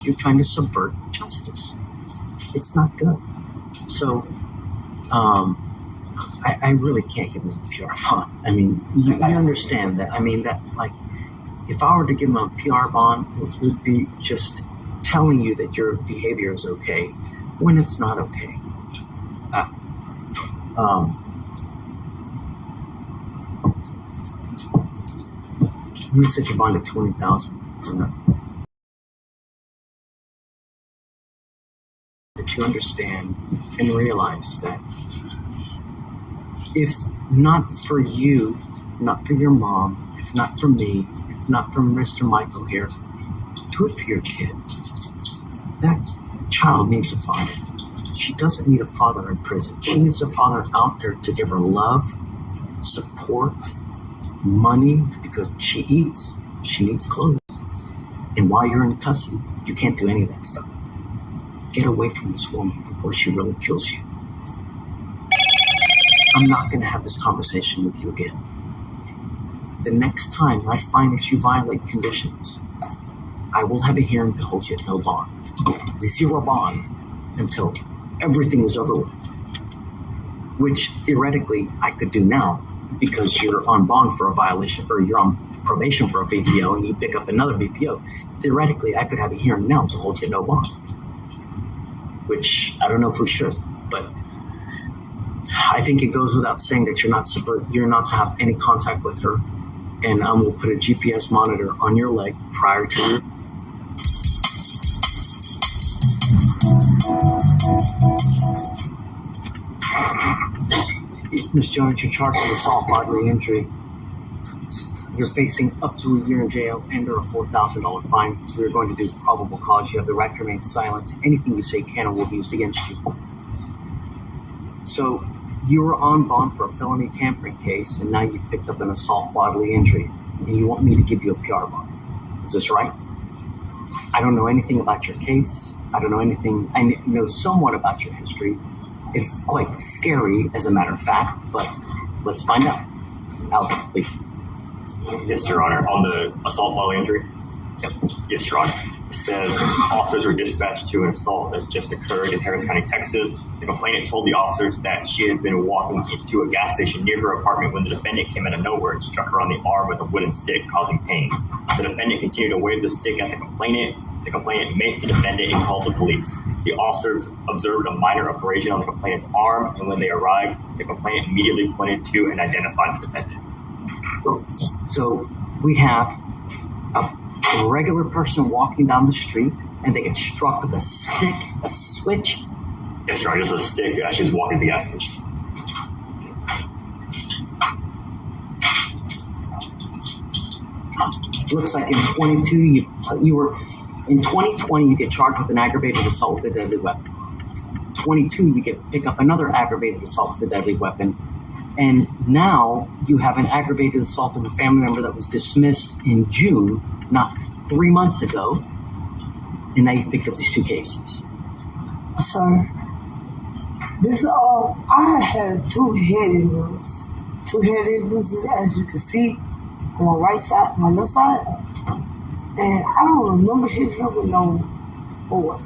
You're trying to subvert justice. It's not good. So, I really can't give him a PR bond. I mean, you understand that. I mean, that, like, if I were to give him a PR bond, it would be just telling you that your behavior is okay when it's not okay. You set your bond at $20,000. That you understand and realize that if not for you, not for your mom, if not for me, if not for Mr. Michael here, do it for your kid. That child needs a father. She doesn't need a father in prison. She needs a father out there to give her love, support, money, because she eats, she needs clothes. And while you're in custody, you can't do any of that stuff. Get away from this woman before she really kills you. I'm not going to have this conversation with you again. The next time I find that you violate conditions, I will have a hearing to hold you at no bond. 0 bond until everything is over with. Which theoretically I could do now because you're on bond for a violation, or you're on probation for a BPO and you pick up another BPO. Theoretically, I could have a hearing now to hold you at no bond. Which I don't know if we should, but I think it goes without saying that you're not to have any contact with her, and I'm going to put a GPS monitor on your leg prior to your. Ms. Jones, you're charged with assault, bodily injury. You're facing up to a year in jail and or a $4,000 fine. We're going to do probable cause. You have the right to remain silent. Anything you say can or will be used against you. So you were on bond for a felony tampering case, and now you've picked up an assault, bodily injury, and you want me to give you a PR bond. Is this right? I don't know anything about your case. I don't know anything. I know somewhat about your history. It's quite scary, as a matter of fact, but let's find out. Alex, please. Yes, Your Honor. On the assault bodily injury? Yep. Yes, Your Honor. It says officers were dispatched to an assault that just occurred in Harris County, Texas. The complainant told the officers that she had been walking to a gas station near her apartment when the defendant came out of nowhere and struck her on the arm with a wooden stick, causing pain. The defendant continued to wave the stick at the complainant. The complainant maced the defendant and called the police. The officers observed a minor abrasion on the complainant's arm, and when they arrived, the complainant immediately pointed to and identified the defendant. So we have a regular person walking down the street, and they get struck with a stick, a switch. Yes, Your Honor, just a stick as she's walking to the gas station. Looks like in 22, you were in 2020 you get charged with an aggravated assault with a deadly weapon. 22, you pick up another aggravated assault with a deadly weapon. And now you have an aggravated assault of a family member that was dismissed in June, not 3 months ago. And now you've picked up these 2 cases. Sir, I had 2 head injuries. 2 head injuries, as you can see, on my right side, my left side. And I don't remember hitting her with no boy.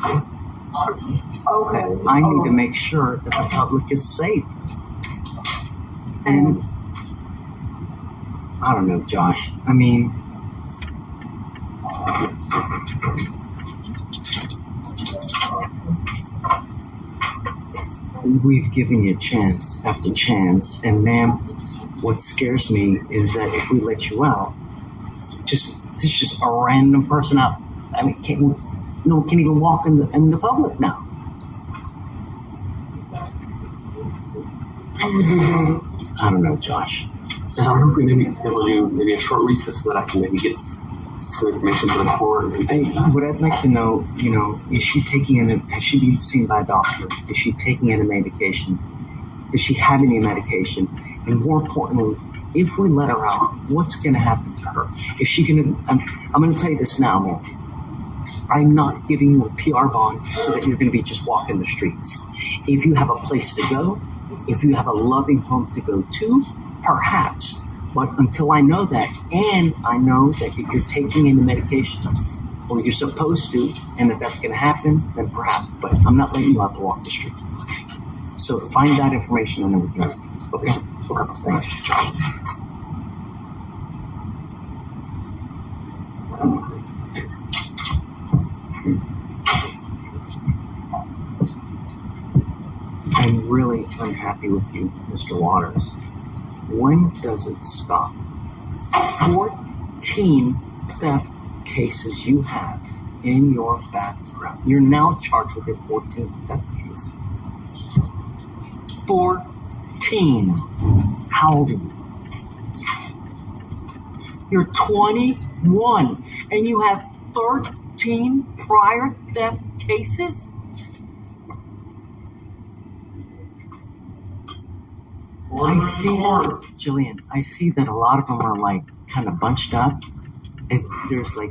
Okay. I need to make sure that the public is safe. And I don't know, Josh. I mean, we've given you chance after chance, and ma'am, what scares me is that if we let you out, just a random person out. I mean, no one can even walk in the public now. I don't know, Josh. And I hope we may be able to do maybe a short recess so that I can maybe get some information for the court. What I'd like to know, is she has she been seen by a doctor? Is she taking any medication? Does she have any medication? And more importantly, if we let her out, what's going to happen to her? Is she going to, I'm going to tell you this now, man. I'm not giving you a PR bond so that you're going to be just walking the streets. If you have a place to go, if you have a loving home to go to, perhaps. But until I know that, and I know that you're taking in the medication, or you're supposed to, and if that's going to happen, then perhaps. But I'm not letting you out to walk the street. So find that information and then we can. Okay. Okay. Thanks, Charlie. I'm really unhappy with you, Mr. Waters. When does it stop? 14 theft cases you have in your background. You're now charged with your 14th theft case. 14. How old are you? You're 21, and you have 13 prior theft cases? I see that, Jillian, I see that a lot of them are like kind of bunched up. There's like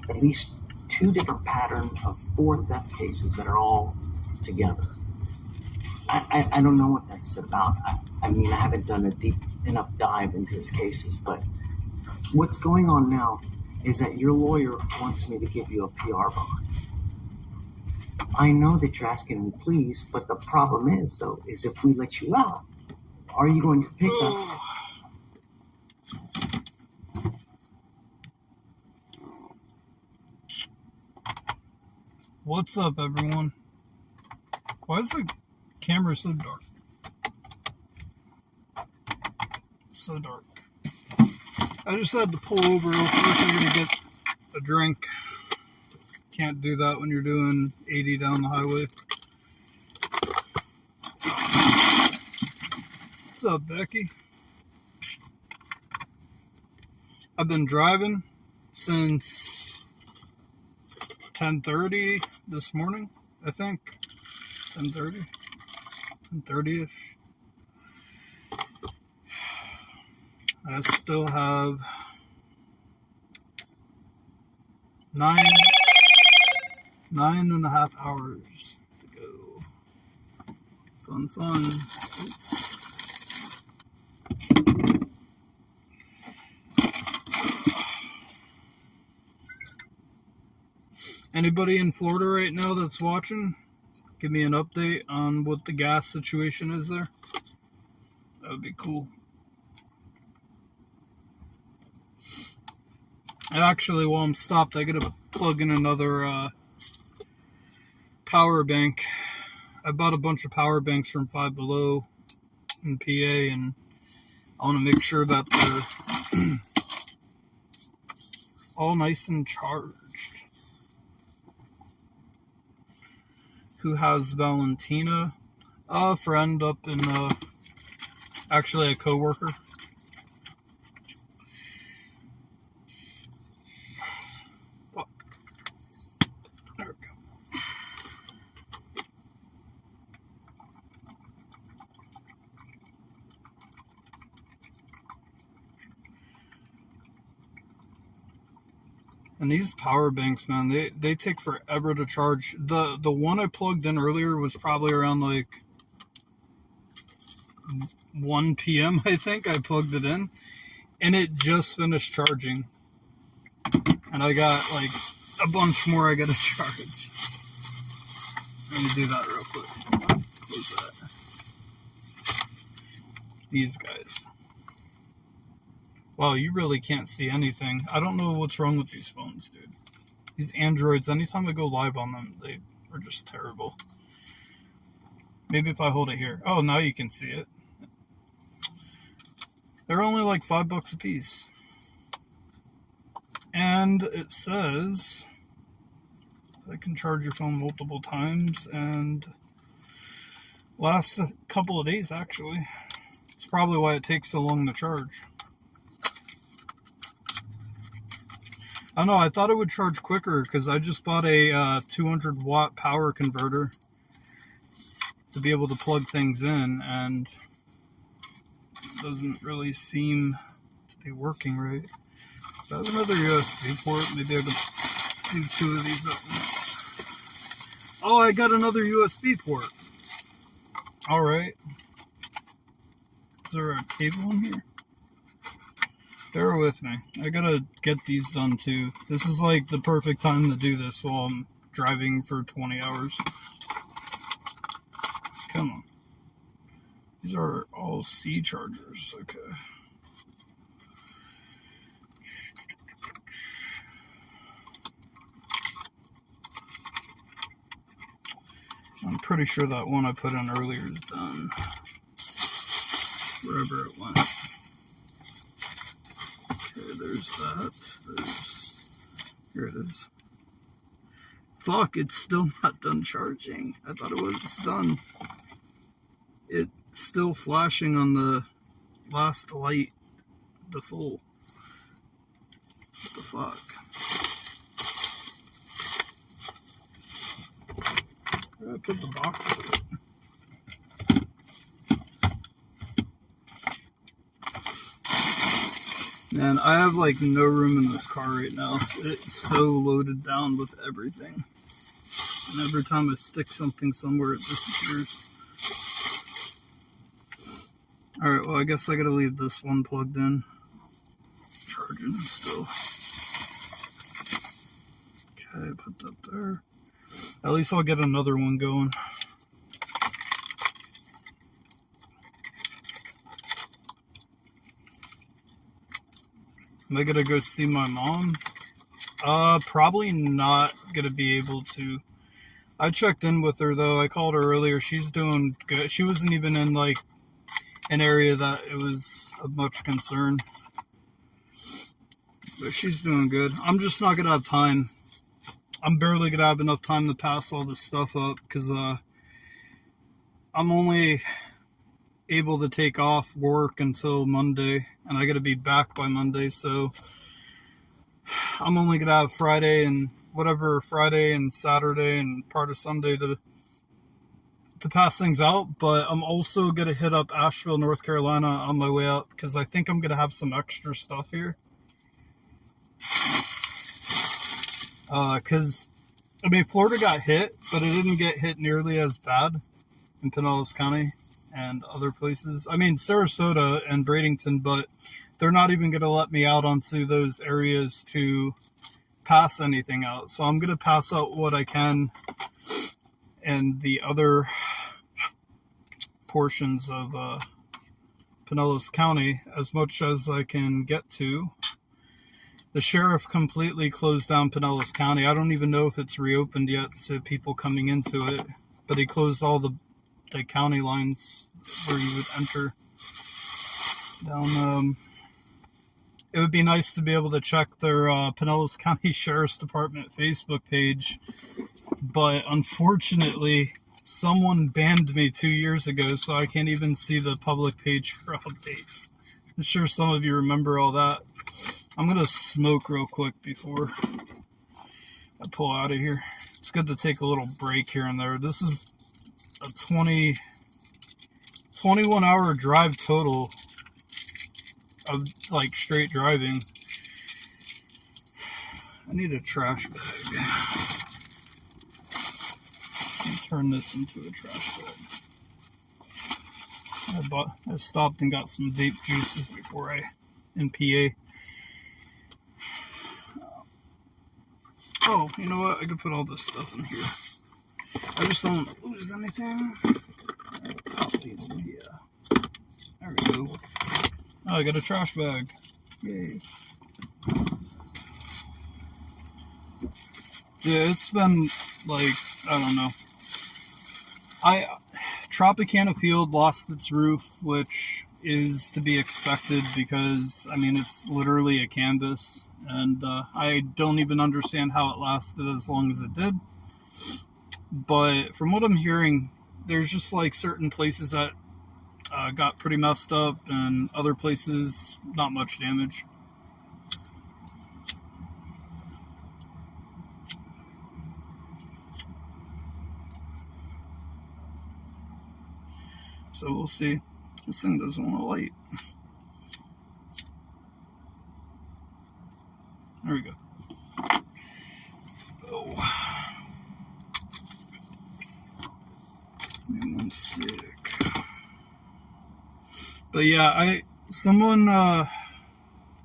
at least 2 different patterns of 4 theft cases that are all together. I don't know what that's about. I mean, I haven't done a deep enough dive into his cases, but what's going on now is that your lawyer wants me to give you a PR bond. I know that you're asking me please, but the problem is, though, is if we let you out, are you going to pick up? What's up, everyone? Why is the camera so dark? So dark. I just had to pull over real quick. I'm gonna get a drink. Can't do that when you're doing 80 down the highway. What's up, Becky? I've been driving since 10:30 this morning, I think. 10:30-ish. I still have 9.5 hours to go. Fun. Anybody in Florida right now that's watching, give me an update on what the gas situation is there. That would be cool. And actually, while I'm stopped, I gotta plug in another power bank. I bought a bunch of power banks from Five Below in PA, and I want to make sure that they're all nice and charged. Who has Valentina? A friend up in, actually a coworker. Fuck. There we go. And these power banks, man, they take forever to charge. The one I plugged in earlier was probably around like 1 p.m. I think I plugged it in, and it just finished charging. And I got like a bunch more I gotta charge. Let me do that real quick. Close that. These guys. Wow, you really can't see anything. I don't know what's wrong with these phones, dude. These Androids, anytime I go live on them, they are just terrible. Maybe if I hold it here. Oh, now you can see it. They're only like $5 a piece. And it says I can charge your phone multiple times and last a couple of days, actually. It's probably why it takes so long to charge. I don't know, I thought it would charge quicker because I just bought a 200 watt power converter to be able to plug things in, and it doesn't really seem to be working right. I have another USB port. Maybe I could do 2 of these up next. Oh, I got another USB port. Alright. Is there a cable in here? Bear with me. I gotta get these done too. This is like the perfect time to do this while I'm driving for 20 hours. Come on. These are all C chargers. Okay. I'm pretty sure that one I put in earlier is done. Wherever it went. Okay, there's that. Here it is. Fuck, it's still not done charging. I thought it was done. It's still flashing on the last light, the full. What the fuck? Where did I put the box of it? Man, I have like no room in this car right now. It's so loaded down with everything. And every time I stick something somewhere, it disappears. Alright, well, I guess I gotta leave this one plugged in. Charging still. Okay, put that there. At least I'll get another one going. Am I gonna go see my mom? Probably not gonna be able to. I checked in with her though. I called her earlier. She's doing good. She wasn't even in like an area that it was of much concern. But she's doing good. I'm just not gonna have time. I'm barely gonna have enough time to pass all this stuff up because I'm only able to take off work until Monday, and I gotta be back by Monday, so I'm only gonna have Friday and Saturday and part of Sunday to pass things out. But I'm also gonna hit up Asheville, North Carolina on my way up because I think I'm gonna have some extra stuff here. Because I mean, Florida got hit, but it didn't get hit nearly as bad in Pinellas County and other places. I mean, Sarasota and Bradenton, but they're not even going to let me out onto those areas to pass anything out. So I'm going to pass out what I can and the other portions of Pinellas County as much as I can get to. The sheriff completely closed down Pinellas County. I don't even know if it's reopened yet to people coming into it, but he closed all the county lines where you would enter down. It would be nice to be able to check their Pinellas County Sheriff's Department Facebook page, but unfortunately someone banned me 2 years ago, so I can't even see the public page for updates. I'm sure some of you remember all that. I'm going to smoke real quick before I pull out of here. It's good to take a little break here and there. This is a 21 hour drive total of like straight driving. I need a trash bag. Let me turn this into a trash bag. I stopped and got some vape juices before in PA. Oh, you know what? I could put all this stuff in here. I just don't lose anything. I'll pop these in here. There we go. Oh, I got a trash bag. Yay. Yeah, it's been like, I don't know. Tropicana Field lost its roof, which is to be expected because, I mean, it's literally a canvas. And I don't even understand how it lasted as long as it did. But from what I'm hearing, there's just like certain places that got pretty messed up and other places not much damage. So we'll see. This thing doesn't want to light. There we go. Oh. Give me one sec. But yeah, I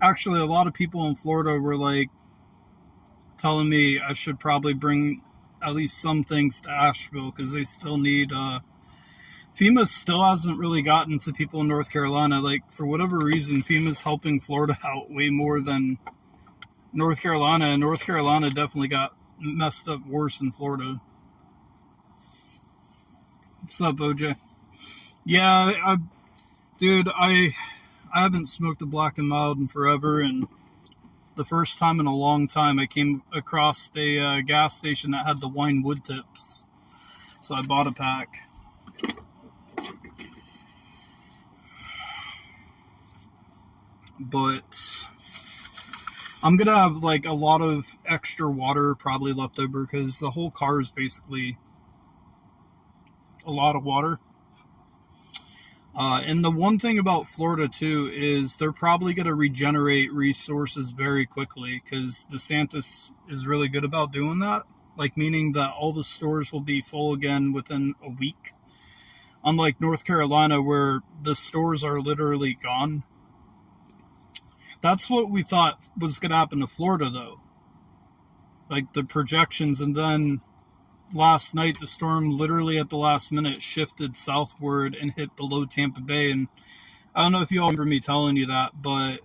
Actually, a lot of people in Florida were like telling me I should probably bring at least some things to Asheville because they still need. FEMA still hasn't really gotten to people in North Carolina. Like, for whatever reason, FEMA's helping Florida out way more than North Carolina, and North Carolina definitely got messed up worse than Florida. What's up, OJ? Yeah, dude, I haven't smoked a Black and Mild in forever, and the first time in a long time I came across a gas station that had the wine wood tips, so I bought a pack. But I'm gonna have like a lot of extra water probably left over because the whole car is basically a lot of water. And the one thing about Florida too is they're probably going to regenerate resources very quickly because DeSantis is really good about doing that. Like, meaning that all the stores will be full again within a week. Unlike North Carolina where the stores are literally gone. That's what we thought was going to happen to Florida though. Like the projections, and then last night the storm literally at the last minute shifted southward and hit below Tampa Bay. And I don't know if you all remember me telling you that, but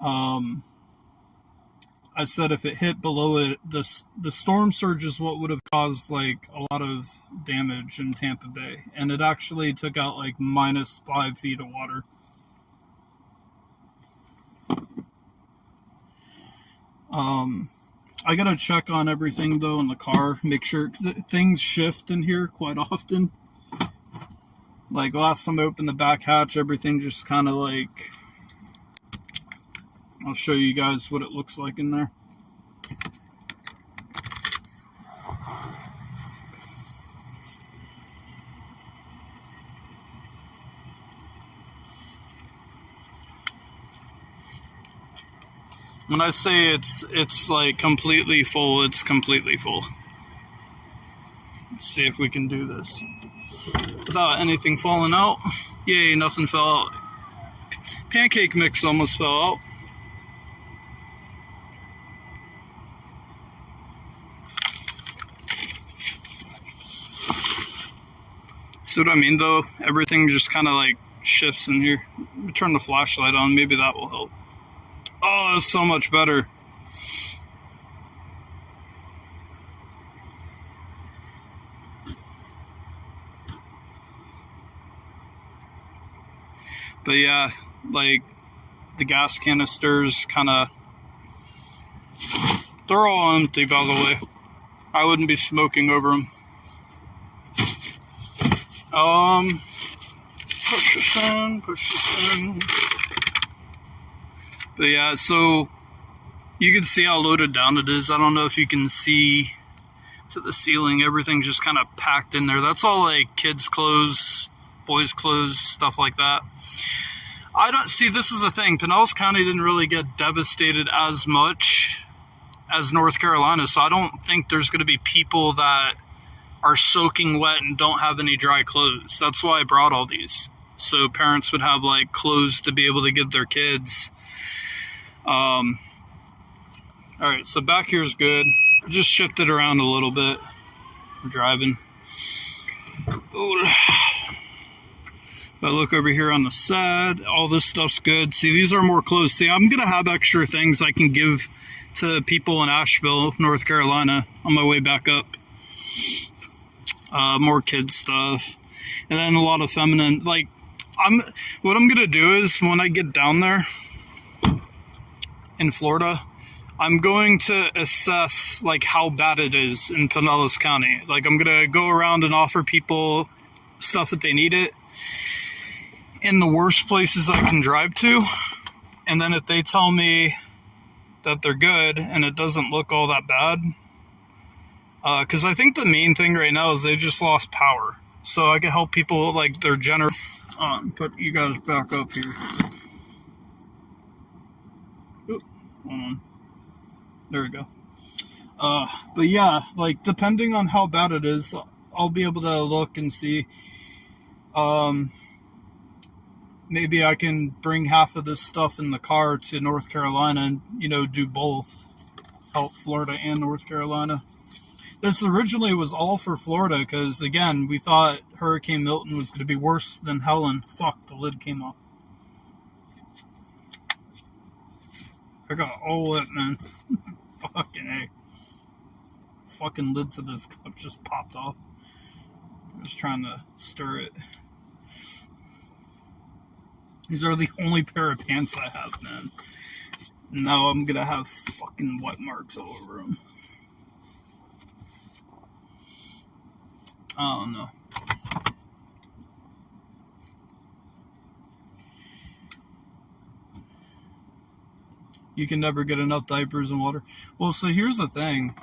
I said if it hit below it, the storm surge is what would have caused like a lot of damage in Tampa Bay, and it actually took out like -5 feet of water. I gotta check on everything though in the car, make sure things shift in here quite often. Like last time I opened the back hatch, everything just kind of like, I'll show you guys what it looks like in there. When I say it's like completely full, it's completely full. Let's see if we can do this without anything falling out. Yay, nothing fell out. Pancake mix almost fell out. See what I mean though? Everything just kind of like shifts in here. Let me turn the flashlight on, maybe that will help. Oh, it's so much better. But yeah, like the gas canisters kind of, they're all empty by the way. I wouldn't be smoking over them. Push this in. But yeah, so you can see how loaded down it is. I don't know if you can see to the ceiling. Everything's just kind of packed in there. That's all like kids' clothes, boys' clothes, stuff like that. I don't see, this is the thing. Pinellas County didn't really get devastated as much as North Carolina, so I don't think there's going to be people that are soaking wet and don't have any dry clothes. That's why I brought all these. So parents would have like clothes to be able to give their kids. Alright, so back here is good. Just shifted around a little bit. I'm driving. If I look over here on the side, all this stuff's good. See, these are more clothes. See, I'm going to have extra things I can give to people in Asheville, North Carolina on my way back up. More kids stuff. And then a lot of feminine, like, what I'm going to do is when I get down there in Florida, I'm going to assess like how bad it is in Pinellas County. Like I'm going to go around and offer people stuff that they need it in the worst places I can drive to. And then if they tell me that they're good and it doesn't look all that bad, because I think the main thing right now is they just lost power. So I can help people like their put you guys back up here. Oop, hold on. There we go. But yeah, like depending on how bad it is, I'll be able to look and see. maybe I can bring half of this stuff in the car to North Carolina and, do both. Help Florida and North Carolina. This originally was all for Florida because, again, we thought Hurricane Milton was going to be worse than Helen. Fuck, the lid came off. I got all it, man. Fucking A. Fucking lid to this cup just popped off. I was trying to stir it. These are the only pair of pants I have, man. Now I'm gonna have fucking wet marks all over them. I don't know. You can never get enough diapers and water. Well, so here's the thing.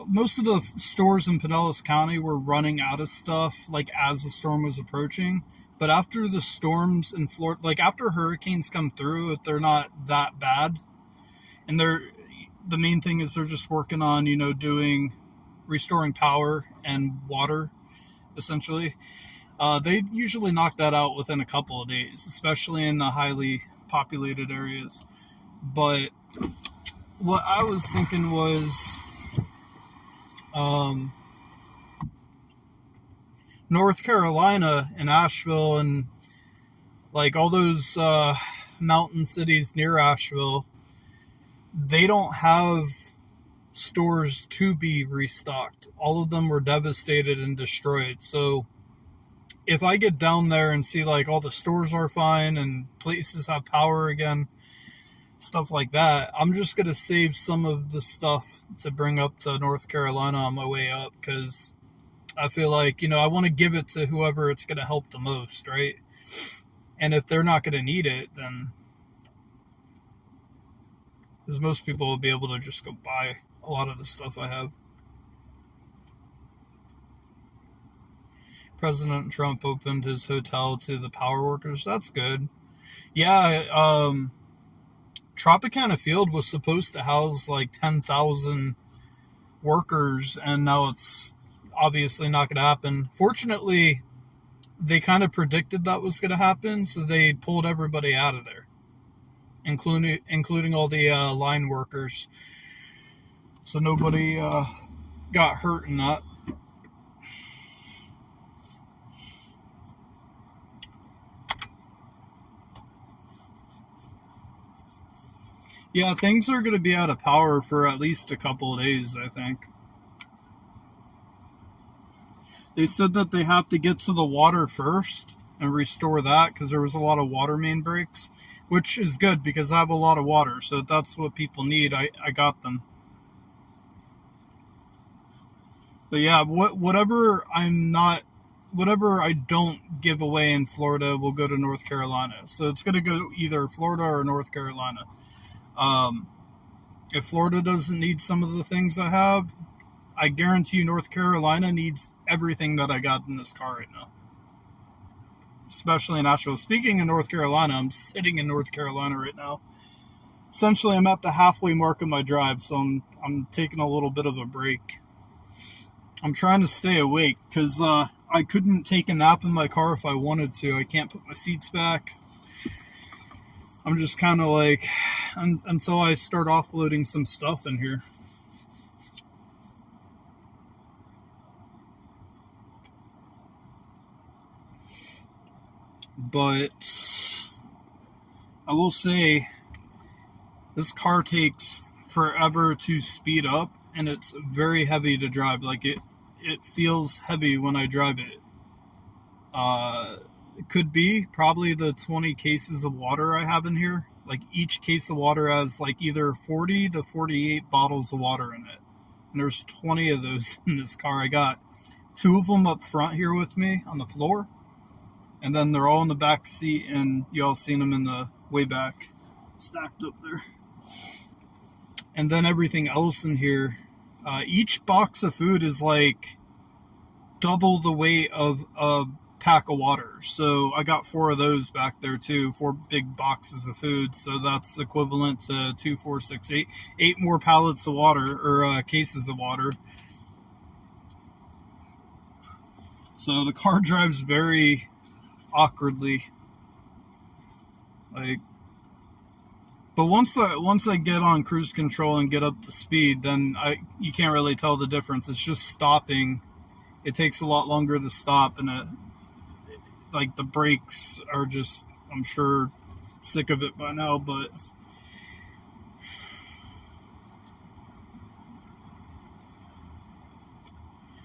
Most of the stores in Pinellas County were running out of stuff, like, as the storm was approaching. But after the storms in Florida, like, after hurricanes come through, they're not that bad. And the main thing is they're just working on, restoring power and water, essentially. They usually knock that out within a couple of days, especially in the highly populated areas. But what I was thinking was, North Carolina and Asheville and, like, all those mountain cities near Asheville, they don't have stores to be restocked. All of them were devastated and destroyed. So if I get down there and see, like, all the stores are fine and places have power again, stuff like that, I'm just going to save some of the stuff to bring up to North Carolina on my way up, because I feel like, I want to give it to whoever it's going to help the most, right? And if they're not going to need it, then, because most people will be able to just go buy a lot of the stuff I have. President Trump opened his hotel to the power workers. That's good. Yeah, Tropicana Field was supposed to house like 10,000 workers, and now it's obviously not going to happen. Fortunately, they kind of predicted that was going to happen, so they pulled everybody out of there, including all the line workers. So nobody got hurt in that. Yeah, things are going to be out of power for at least a couple of days, I think. They said that they have to get to the water first and restore that, because there was a lot of water main breaks, which is good because I have a lot of water, so if that's what people need, I got them. But yeah, whatever I don't give away in Florida will go to North Carolina. So it's going to go either Florida or North Carolina. If Florida doesn't need some of the things I have, I guarantee you North Carolina needs everything that I got in this car right now. Especially in Asheville. Speaking of North Carolina, I'm sitting in North Carolina right now. Essentially, I'm at the halfway mark of my drive, so I'm taking a little bit of a break. I'm trying to stay awake because I couldn't take a nap in my car if I wanted to. I can't put my seats back. I'm just kind of like, until I start offloading some stuff in here. But I will say, this car takes forever to speed up, and it's very heavy to drive. Like, it feels heavy when I drive it. It could be probably the 20 cases of water I have in here. Like, each case of water has like either 40 to 48 bottles of water in it. And there's 20 of those in this car. I got 2 of them up front here with me on the floor. And then they're all in the back seat, and you all seen them in the way back, stacked up there. And then everything else in here. Each box of food is like double the weight of a pack of water. So I got 4 of those back there too, 4 big boxes of food. So that's equivalent to 2, 4, 6, 8 more pallets of water, or cases of water. So the car drives very awkwardly. Like, but once I get on cruise control and get up to speed, then you can't really tell the difference. It's just stopping. It takes a lot longer to stop, and like the brakes are just, I'm sure, sick of it by now, but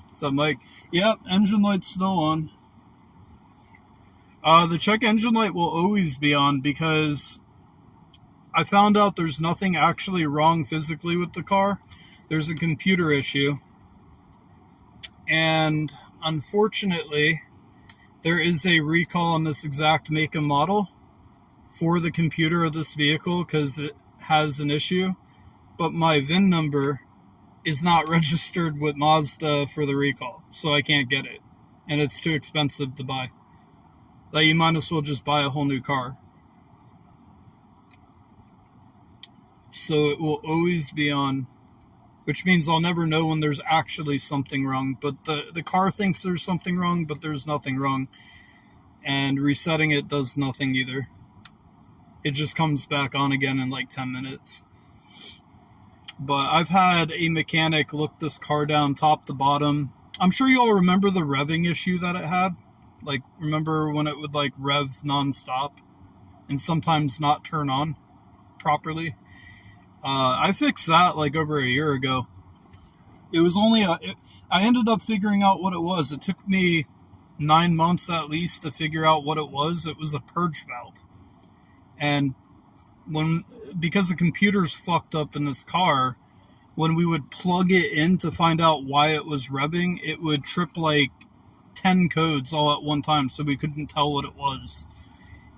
what's up, Mike? Yep, engine light's still on. The check engine light will always be on because I found out there's nothing actually wrong physically with the car. There's a computer issue. And unfortunately, there is a recall on this exact make and model for the computer of this vehicle because it has an issue. But my VIN number is not registered with Mazda for the recall, so I can't get it. And it's too expensive to buy. Like, you might as well just buy a whole new car. So it will always be on, which means I'll never know when there's actually something wrong. But the car thinks there's something wrong, but there's nothing wrong. And resetting it does nothing either. It just comes back on again in like 10 minutes. But I've had a mechanic look this car down top to bottom. I'm sure you all remember the revving issue that it had. Like, remember when it would like rev nonstop and sometimes not turn on properly? I fixed that like over a year ago. It was only I ended up figuring out what it was. It took me 9 months at least to figure out what it was. It was a purge valve. And because the computer's fucked up in this car, when we would plug it in to find out why it was revving, it would trip like 10 codes all at one time, so we couldn't tell what it was.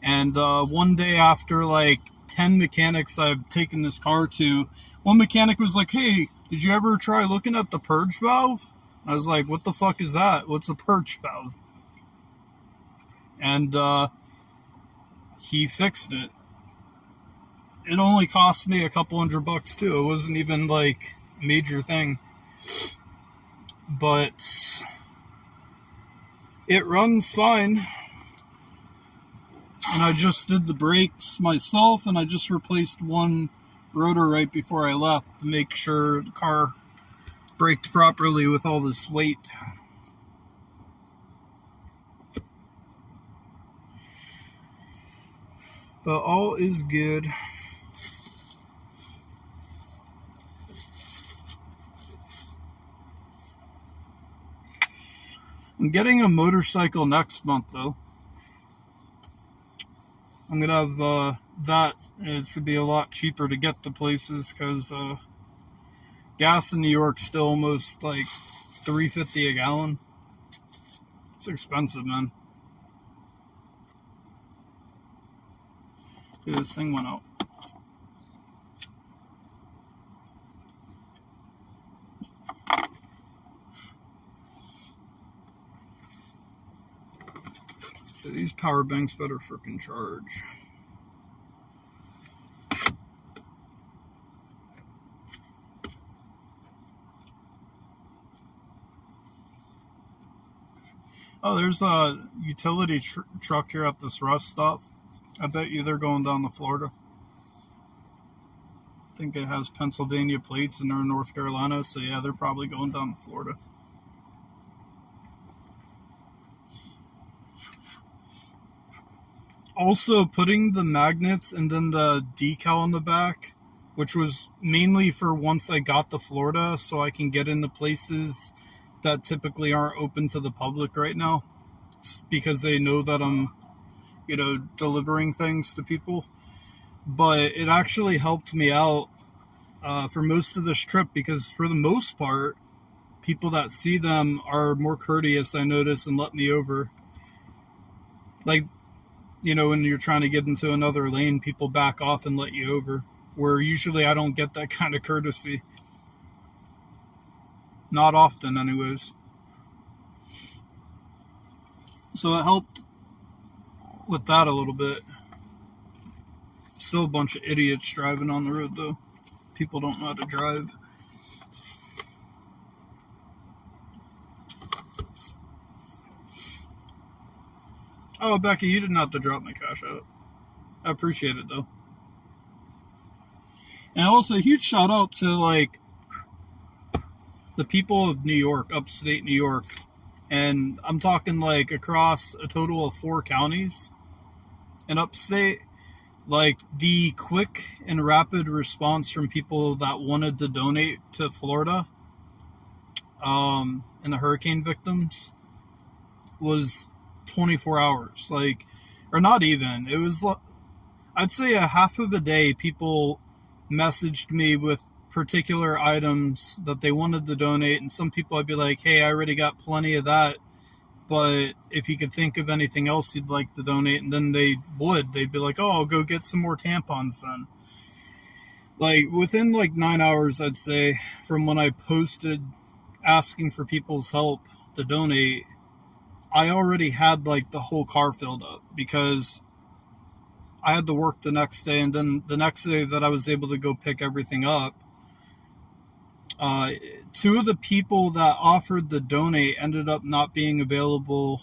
And one day after like 10 mechanics I've taken this car to, one mechanic was like, "Hey, did you ever try looking at the purge valve?" I was like, "What the fuck is that? What's a purge valve?" And he fixed it. It only cost me a couple $100 too. It wasn't even like a major thing. But it runs fine. And I just did the brakes myself, and I just replaced one rotor right before I left to make sure the car braked properly with all this weight. But all is good. I'm getting a motorcycle next month, though. I'm going to have that. It's going to be a lot cheaper to get to places because gas in New York's still almost like $3.50 a gallon. It's expensive, man. Dude, this thing went out. These power banks better freaking charge. Oh, there's a utility truck here at this rest stop. I bet you they're going down to Florida. I think it has Pennsylvania plates and they're in North Carolina, so yeah, they're probably going down to Florida. Also, putting the magnets and then the decal on the back, which was mainly for once I got to Florida so I can get into places that typically aren't open to the public right now because they know that I'm, delivering things to people. But it actually helped me out for most of this trip because for the most part, people that see them are more courteous, I notice, and let me over. Like, when you're trying to get into another lane, people back off and let you over. Where usually I don't get that kind of courtesy. Not often, anyways. So it helped with that a little bit. Still a bunch of idiots driving on the road, though. People don't know how to drive. Oh, Becky, you didn't have to drop my cash out. I appreciate it, though. And also, a huge shout out to, like, the people of New York, upstate New York. And I'm talking, like, across a total of 4 counties in upstate. Like, the quick and rapid response from people that wanted to donate to Florida and the hurricane victims was 24 hours. Like, or not even. It was, I'd say a half of a day, people messaged me with particular items that they wanted to donate. And some people I'd be like, hey, I already got plenty of that, but if you could think of anything else you'd like to donate, and then they'd be like, oh, I'll go get some more tampons then. Like, within like 9 hours, I'd say, from when I posted asking for people's help to donate, I already had like the whole car filled up, because I had to work the next day, and then the next day that I was able to go pick everything up, 2 of the people that offered to donate ended up not being available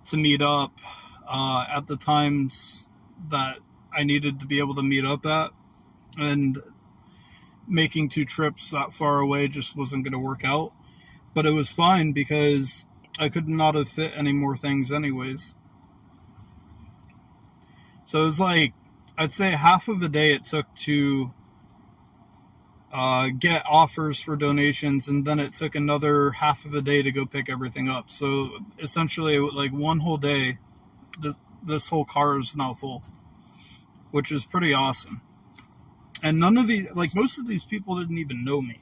to meet up at the times that I needed to be able to meet up at, and making 2 trips that far away just wasn't going to work out. But it was fine, because I could not have fit any more things anyways. So it was like, I'd say half of a day it took to get offers for donations, and then it took another half of a day to go pick everything up. So essentially, like, one whole day, this whole car is now full, which is pretty awesome. And none of the, like, most of these people didn't even know me.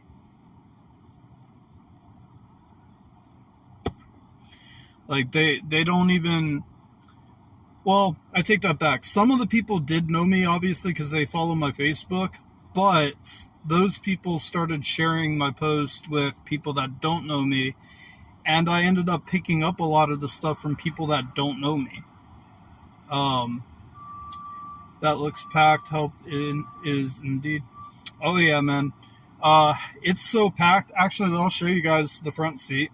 Like, they don't even, well, I take that back. Some of the people did know me, obviously, because they follow my Facebook, but those people started sharing my post with people that don't know me, and I ended up picking up a lot of the stuff from people that don't know me. That looks packed. Help is indeed. Oh yeah, man. It's so packed. Actually, I'll show you guys the front seat.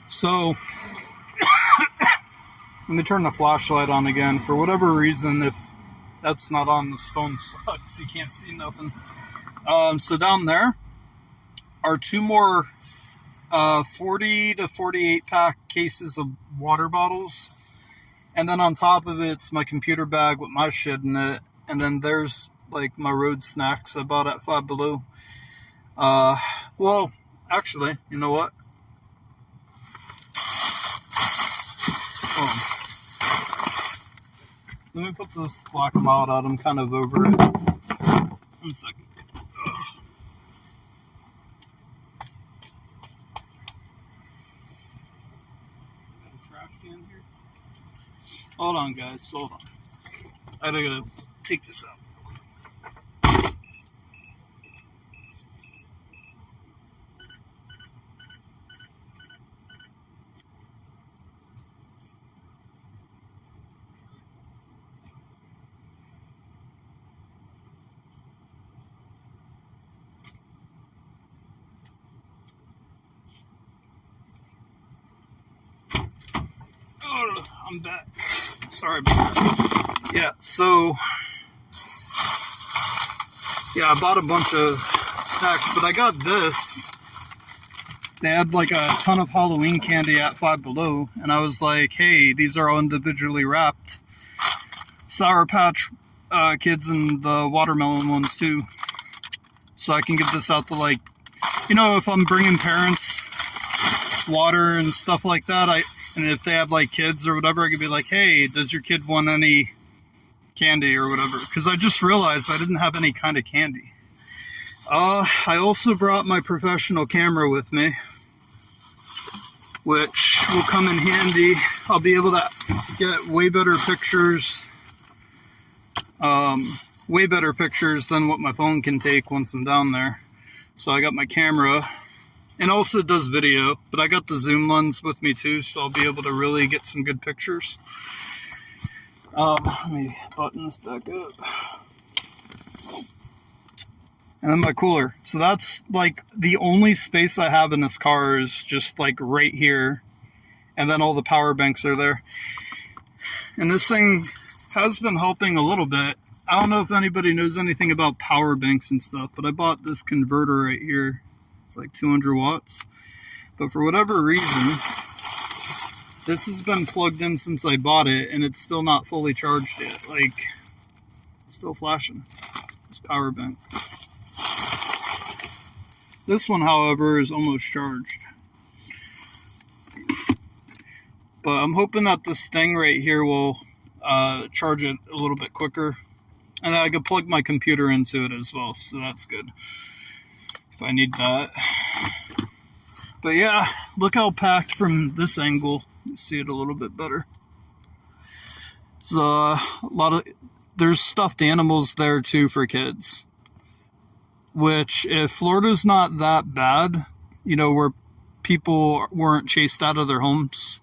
So, let me turn the flashlight on again. For whatever reason, if that's not on, this phone sucks. You can't see nothing. So down there are 2 more 40 to 48 pack cases of water bottles. And then on top of it's my computer bag with my shit in it. And then there's like my road snacks I bought at Five Below. Well, actually, you know what? Let me put this black cloud out. I'm kind of over it. 1 second. Trash can here. Hold on, guys. Hold on. I gotta take this out. I'm back. Sorry about that. Yeah, so, yeah, I bought a bunch of snacks, but I got this. They had like a ton of Halloween candy at Five Below, and I was like, hey, these are all individually wrapped. Sour Patch Kids and the watermelon ones too. So I can get this out to, like, you know, if I'm bringing parents water and stuff like that, and if they have like kids or whatever, I could be like, hey, does your kid want any candy or whatever? Because I just realized I didn't have any kind of candy. I also brought my professional camera with me, which will come in handy. I'll be able to get way better pictures than what my phone can take once I'm down there. So I got my camera. And also it does video, but I got the zoom lens with me too, so I'll be able to really get some good pictures. Let me button this back up. And then my cooler. So that's like the only space I have in this car is just like right here. And then all the power banks are there. And this thing has been helping a little bit. I don't know if anybody knows anything about power banks and stuff, but I bought this converter right here. It's like 200 watts. But for whatever reason, this has been plugged in since I bought it, and it's still not fully charged yet. Like, it's still flashing. This power bank. This one, however, is almost charged. But I'm hoping that this thing right here will charge it a little bit quicker. And then I could plug my computer into it as well, so that's good. If I need that. But yeah, look how packed from this angle. You see it a little bit better. So there's stuffed animals there too for kids. Which, if Florida's not that bad, you know, where people weren't chased out of their homes,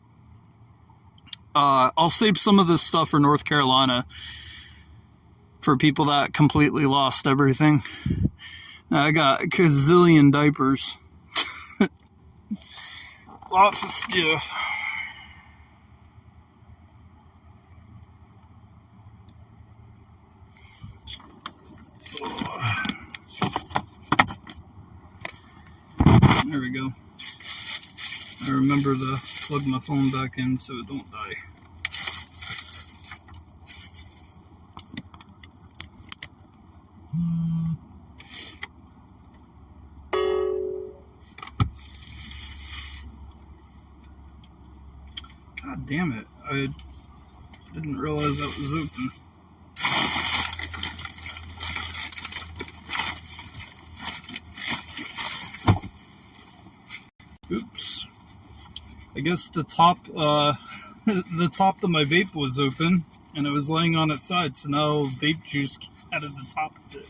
I'll save some of this stuff for North Carolina. For people that completely lost everything. I got a gazillion diapers. Lots of stuff. There we go. I remember to plug my phone back in so it don't die. God damn it. I didn't realize that was open. Oops. I guess the top the top of my vape was open and it was laying on its side, so now vape juice out of the top of it.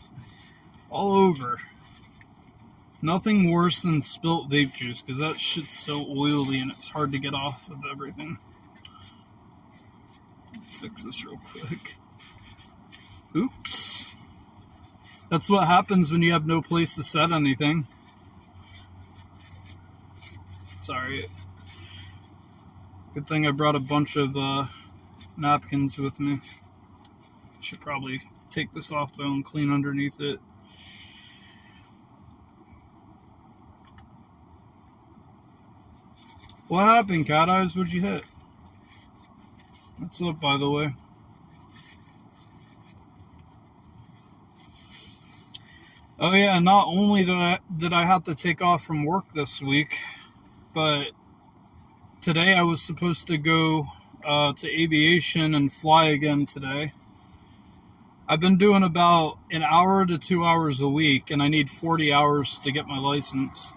All over. Nothing worse than spilt vape juice, because that shit's so oily and it's hard to get off of everything. Fix this real quick. Oops. That's what happens when you have no place to set anything. Sorry. Good thing I brought a bunch of napkins with me. Should probably take this off though and clean underneath it. What happened, Cat Eyes? What'd you hit? What's up, by the way? Oh yeah, not only did I have to take off from work this week, but today I was supposed to go to aviation and fly again today. I've been doing about an hour to 2 hours a week, and I need 40 hours to get my license.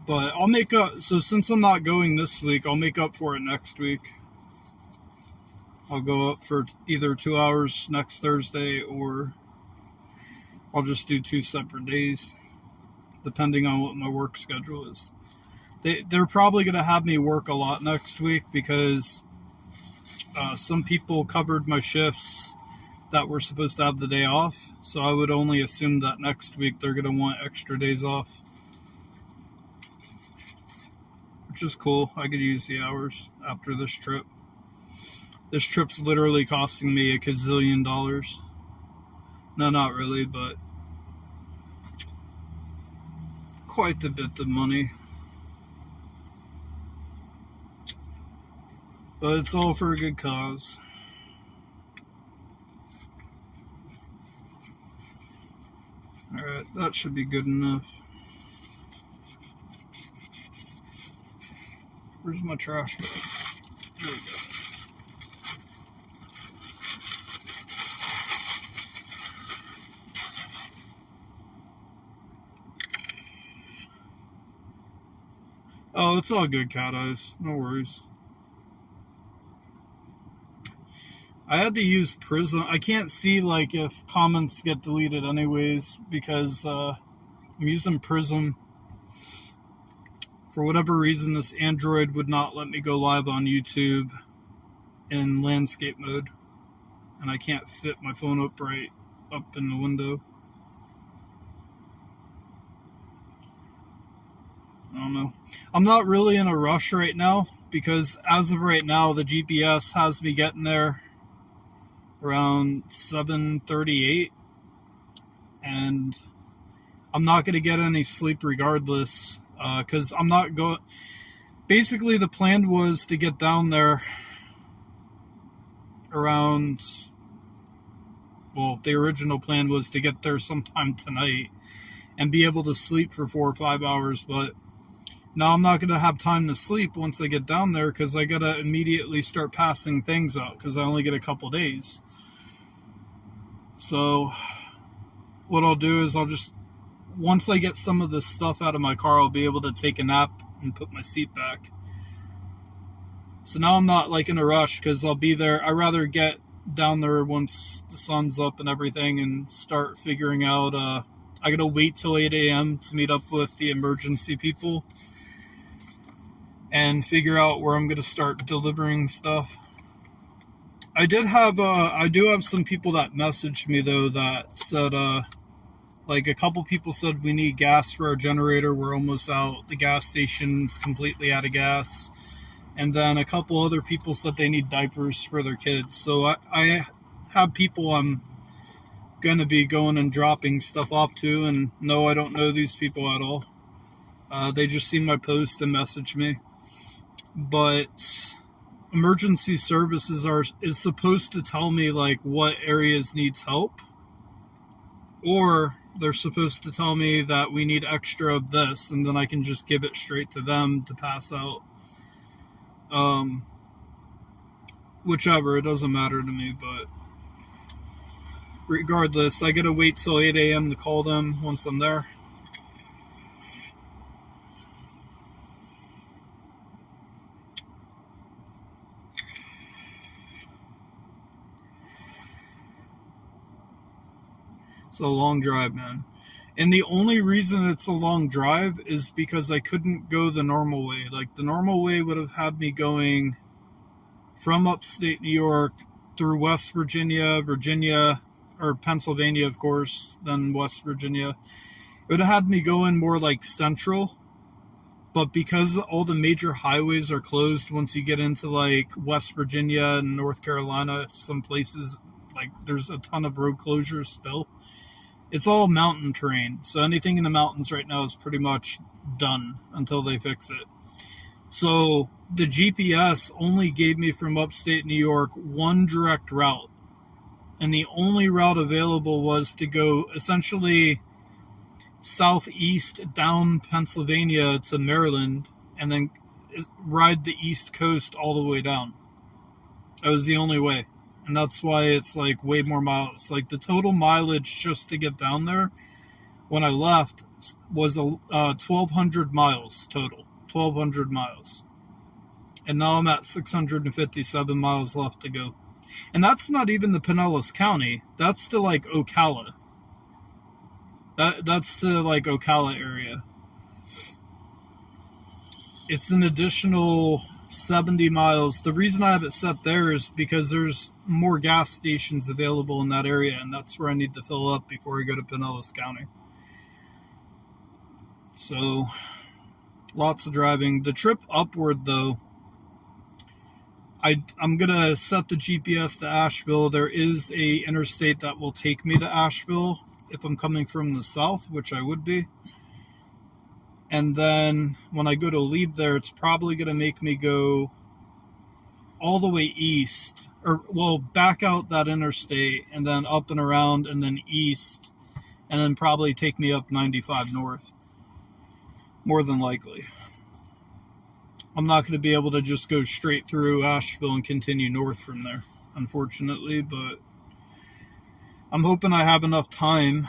But I'll make up, so since I'm not going this week, I'll make up for it next week. I'll go up for either 2 hours next Thursday, or I'll just do 2 separate days, depending on what my work schedule is. They're probably going to have me work a lot next week because some people covered my shifts that were supposed to have the day off. So I would only assume that next week they're going to want extra days off. Which is cool. I could use the hours after this trip. This trip's literally costing me $1 gazillion. No, not really, but quite a bit of money. But it's all for a good cause. Alright, that should be good enough. Where's my trash bag? There we go. Oh, it's all good, Cat Eyes. No worries. I had to use Prism. I can't see like if comments get deleted anyways because I'm using Prism. For whatever reason, this Android would not let me go live on YouTube in landscape mode. and I can't fit my phone up right up in the window. I don't know. I'm not really in a rush right now because as of right now, the GPS has me getting there around 7:38, and I'm not going to get any sleep regardless because I'm not going. Basically, the plan was to get down there around. Well, the original plan was to get there sometime tonight and be able to sleep for 4 or 5 hours, but now I'm not going to have time to sleep once I get down there because I got to immediately start passing things out because I only get a couple days. So what I'll do is once I get some of this stuff out of my car, I'll be able to take a nap and put my seat back. So now I'm not like in a rush because I'll be there. I'd rather get down there once the sun's up and everything and start figuring out. I got to wait till 8 a.m. to meet up with the emergency people and figure out where I'm going to start delivering stuff. I do have some people that messaged me though that said, like a couple people said we need gas for our generator. We're almost out. The gas station's completely out of gas. And then a couple other people said they need diapers for their kids. So I have people I'm going to be going and dropping stuff off to. And no, I don't know these people at all. They just see my post and message me. But emergency services is supposed to tell me like what areas needs help. Or they're supposed to tell me that we need extra of this. And then I can just give it straight to them to pass out. Whichever, it doesn't matter to me, but regardless, I gotta wait till 8 a.m. to call them once I'm there. It's a long drive, man. And the only reason it's a long drive is because I couldn't go the normal way. Like, the normal way would have had me going from upstate New York through West Virginia, or Pennsylvania, of course, then West Virginia. It would have had me going more like central. But because all the major highways are closed once you get into like West Virginia and North Carolina, some places, like there's a ton of road closures still. It's all mountain terrain, so anything in the mountains right now is pretty much done until they fix it. So the GPS only gave me from upstate New York one direct route, and the only route available was to go essentially southeast down Pennsylvania to Maryland, and then ride the east coast all the way down. That was the only way. And that's why it's like way more miles. Like the total mileage just to get down there when I left was 1,200 miles total. 1,200 miles. And now I'm at 657 miles left to go. And that's not even the Pinellas County. That's to like Ocala. That's to like Ocala area. It's an additional 70 miles. The reason I have it set there is because there's more gas stations available in that area, and that's where I need to fill up before I go to Pinellas County. So, lots of driving. The trip upward, though, I'm going to set the GPS to Asheville. There is a interstate that will take me to Asheville if I'm coming from the south, which I would be. And then when I go to leave there, it's probably going to make me go all the way east. Back out that interstate and then up and around and then east. And then probably take me up 95 north. More than likely. I'm not going to be able to just go straight through Asheville and continue north from there, unfortunately. But I'm hoping I have enough time.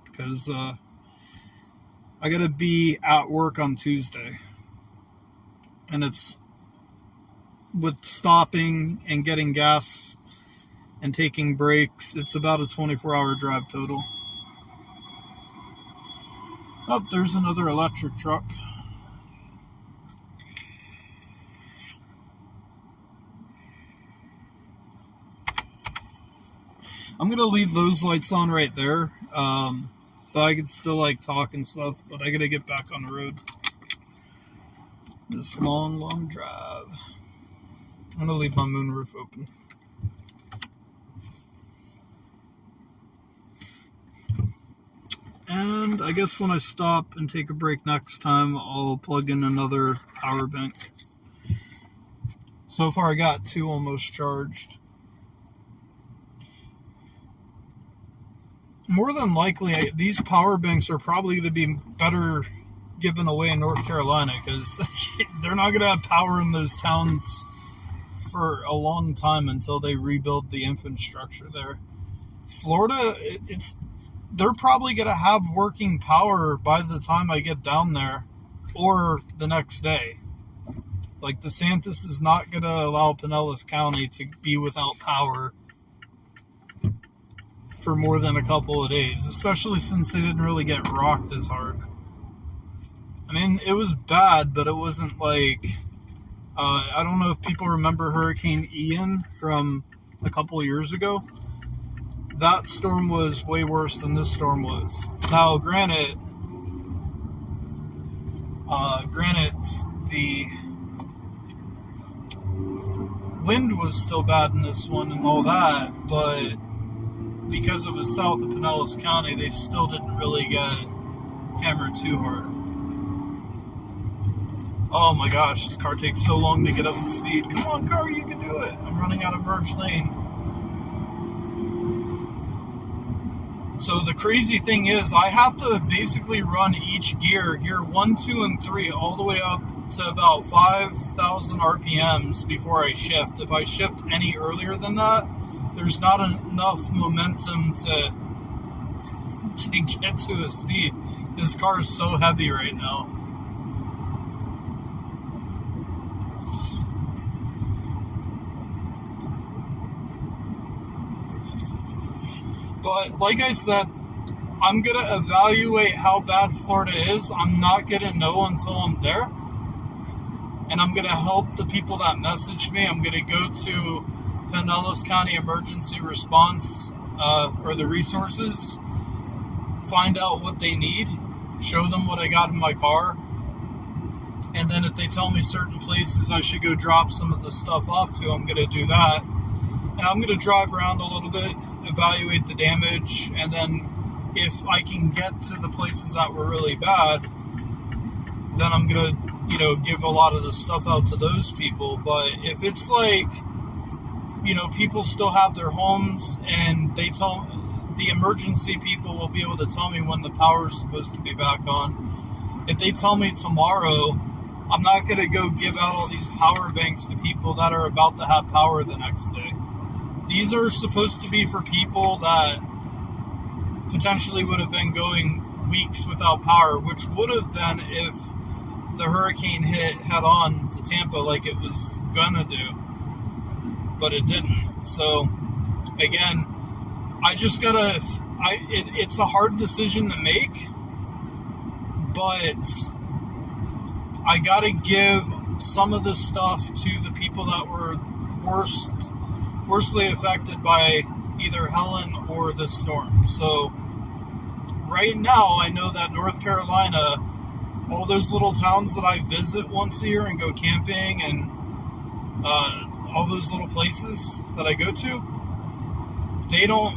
Because, I gotta be at work on Tuesday. And it's with stopping and getting gas and taking breaks, it's about a 24-hour drive total. Oh, there's another electric truck. I'm going to leave those lights on right there. So I can still, like, talk and stuff, but I got to get back on the road. This long, long drive. I'm going to leave my moonroof open. And I guess when I stop and take a break next time, I'll plug in another power bank. So far I got 2 almost charged. More than likely, these power banks are probably going to be better given away in North Carolina, because they're not going to have power in those towns for a long time until they rebuild the infrastructure there. Florida, they're probably going to have working power by the time I get down there, or the next day. Like, DeSantis is not going to allow Pinellas County to be without power for more than a couple of days, especially since they didn't really get rocked as hard. I mean, it was bad, but it wasn't like, I don't know if people remember Hurricane Ian from a couple of years ago. That storm was way worse than this storm was. Now, granted, the wind was still bad in this one and all that, but because it was south of Pinellas County, they still didn't really get hammered too hard. Oh my gosh, this car takes so long to get up to speed. Come on, car, you can do it. I'm running out of merge lane. So the crazy thing is, I have to basically run each gear 1, 2, and 3, all the way up to about 5,000 RPMs before I shift. If I shift any earlier than that, there's not enough momentum to get to a speed. This car is so heavy right now. But like I said, I'm going to evaluate how bad Florida is. I'm not going to know until I'm there. And I'm going to help the people that message me. I'm going to go to Pinellas County Emergency Response, or the resources, find out what they need, show them what I got in my car, and then if they tell me certain places I should go drop some of the stuff off to, I'm going to do that. And I'm going to drive around a little bit, evaluate the damage, and then if I can get to the places that were really bad, then I'm going to, give a lot of the stuff out to those people. But if it's like, people still have their homes, and the emergency people will be able to tell me when the power is supposed to be back on. If they tell me tomorrow, I'm not going to go give out all these power banks to people that are about to have power the next day. These are supposed to be for people that potentially would have been going weeks without power, which would have been if the hurricane hit head on to Tampa like it was gonna do. But it didn't. So, again, I just gotta... it's a hard decision to make, but I gotta give some of this stuff to the people that were worstly affected by either Helen or this storm. So, right now, I know that North Carolina, all those little towns that I visit once a year and go camping, and all those little places that I go to, they don't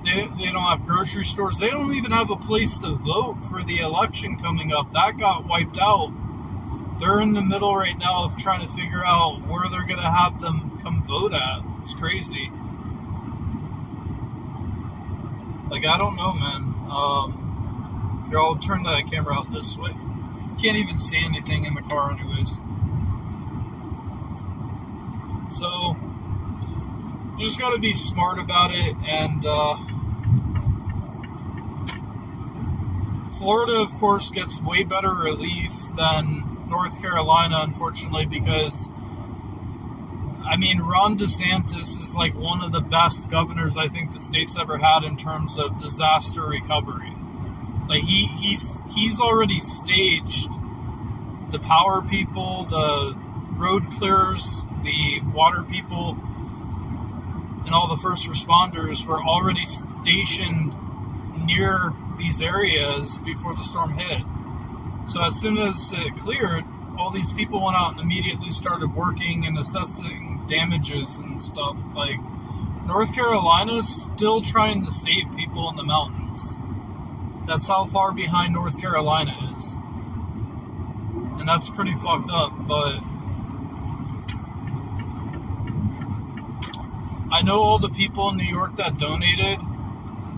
have grocery stores. They don't even have a place to vote for the election coming up. That got wiped out. They're in the middle right now of trying to figure out where they're going to have them come vote at. It's crazy. Like, I don't know, man. Here, I'll turn the camera out this way. Can't even see anything in the car anyways. So, you just gotta be smart about it, and Florida, of course, gets way better relief than North Carolina, unfortunately, because Ron DeSantis is like one of the best governors I think the state's ever had in terms of disaster recovery. Like, he's already staged the power people, the road clearers, the water people, and all the first responders were already stationed near these areas before the storm hit. So as soon as it cleared, all these people went out and immediately started working and assessing damages and stuff. Like, North Carolina's still trying to save people in the mountains. That's how far behind North Carolina is. And that's pretty fucked up, but I know all the people in New York that donated,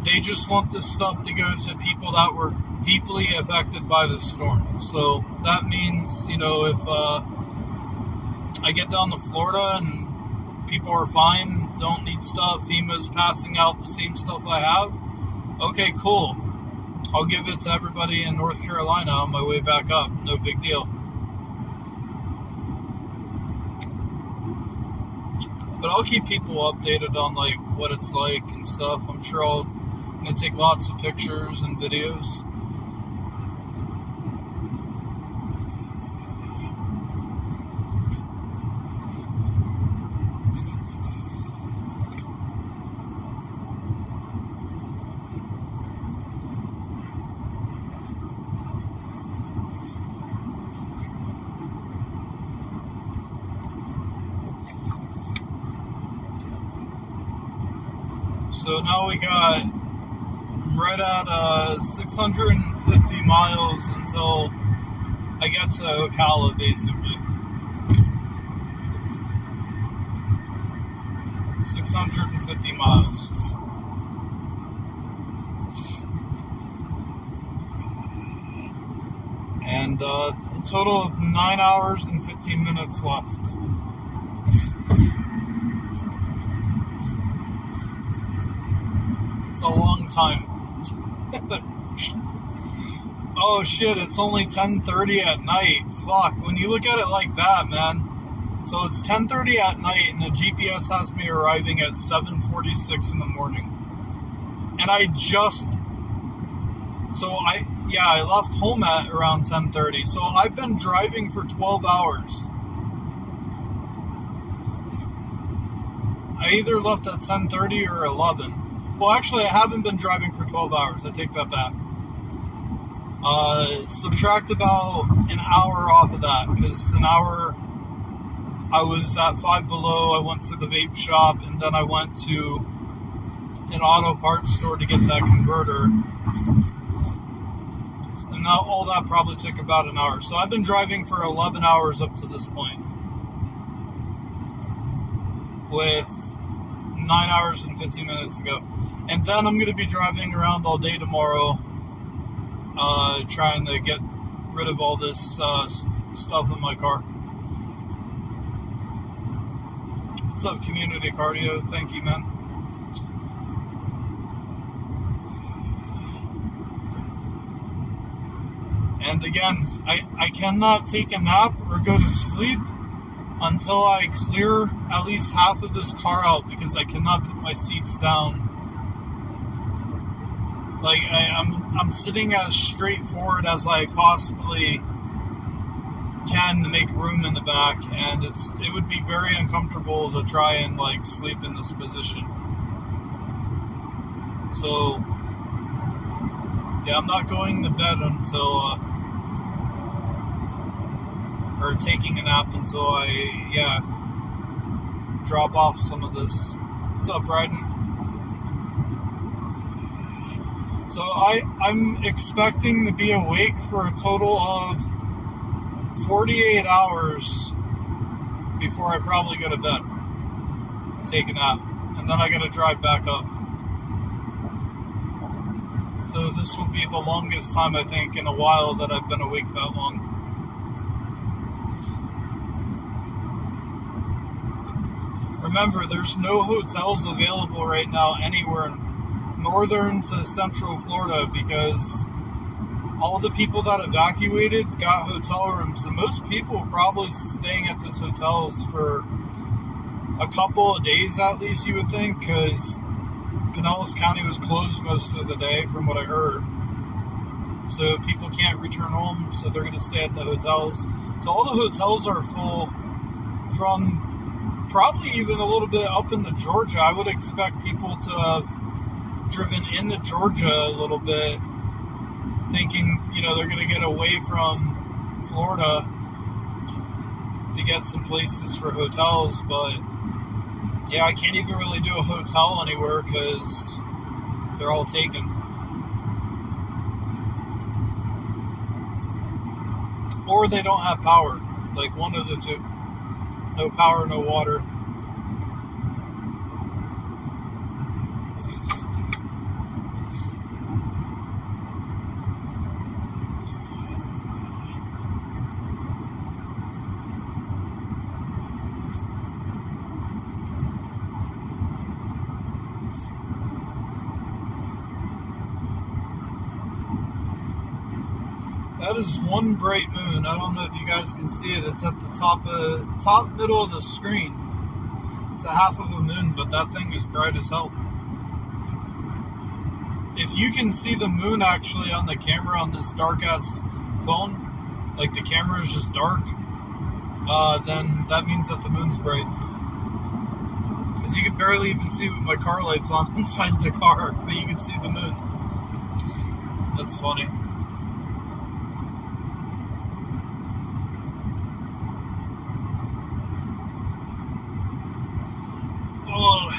they just want this stuff to go to people that were deeply affected by the storm. So that means, you know, if I get down to Florida and people are fine, don't need stuff, FEMA's passing out the same stuff I have, okay, cool. I'll give it to everybody in North Carolina on my way back up. No big deal. But I'll keep people updated on like what it's like and stuff. I'm sure I'm going to take lots of pictures and videos. So now we got right at 650 miles until I get to Ocala, basically. 650 miles. And a total of 9 hours and 15 minutes left. A long time. Oh shit, it's only 10:30 at night. Fuck, when you look at it like that, man. So it's 10:30 at night and the GPS has me arriving at 7:46 in the morning. And I left home at around 10:30. So I've been driving for 12 hours. I either left at 10:30 or 11. Well, actually, I haven't been driving for 12 hours. I take that back. Subtract about an hour off of that, because an hour I was at Five Below, I went to the vape shop, and then I went to an auto parts store to get that converter. And now all that probably took about an hour. So I've been driving for 11 hours up to this point, with 9 hours and 15 minutes to go. And then I'm going to be driving around all day tomorrow, trying to get rid of all this stuff in my car. What's up, Community Cardio? Thank you, man. And again, I cannot take a nap or go to sleep until I clear at least half of this car out, because I cannot put my seats down. Like, I'm sitting as straight forward as I possibly can to make room in the back, and it would be very uncomfortable to try and like sleep in this position. So yeah, I'm not going to bed until or taking a nap until I drop off some of this. What's up, Bryden? So I'm expecting to be awake for a total of 48 hours before I probably go to bed and take a nap. And then I gotta drive back up. So this will be the longest time, I think, in a while that I've been awake that long. Remember, there's no hotels available right now anywhere in northern to central Florida, because all the people that evacuated got hotel rooms, and most people probably staying at these hotels for a couple of days at least, you would think, because Pinellas County was closed most of the day from what I heard. So people can't return home, so they're going to stay at the hotels. So all the hotels are full from probably even a little bit up into Georgia. I would expect people to have driven into Georgia a little bit, thinking, they're going to get away from Florida to get some places for hotels. But yeah, I can't even really do a hotel anywhere because they're all taken. Or they don't have power. Like one of the two. No power, no water. That is one bright moon. I don't know if you guys can see it. It's at the top middle of the screen. It's a half of a moon, but that thing is bright as hell. If you can see the moon actually on the camera on this dark ass phone, like the camera is just dark, then that means that the moon's bright. Because you can barely even see with my car lights on inside the car, but you can see the moon. That's funny.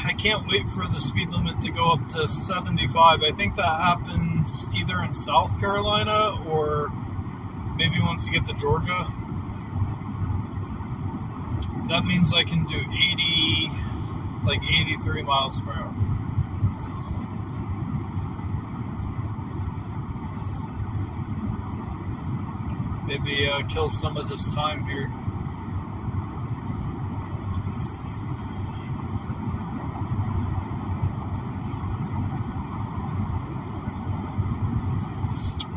I can't wait for the speed limit to go up to 75. I think that happens either in South Carolina or maybe once you get to Georgia. That means I can do 83 miles per hour. Maybe kill some of this time here.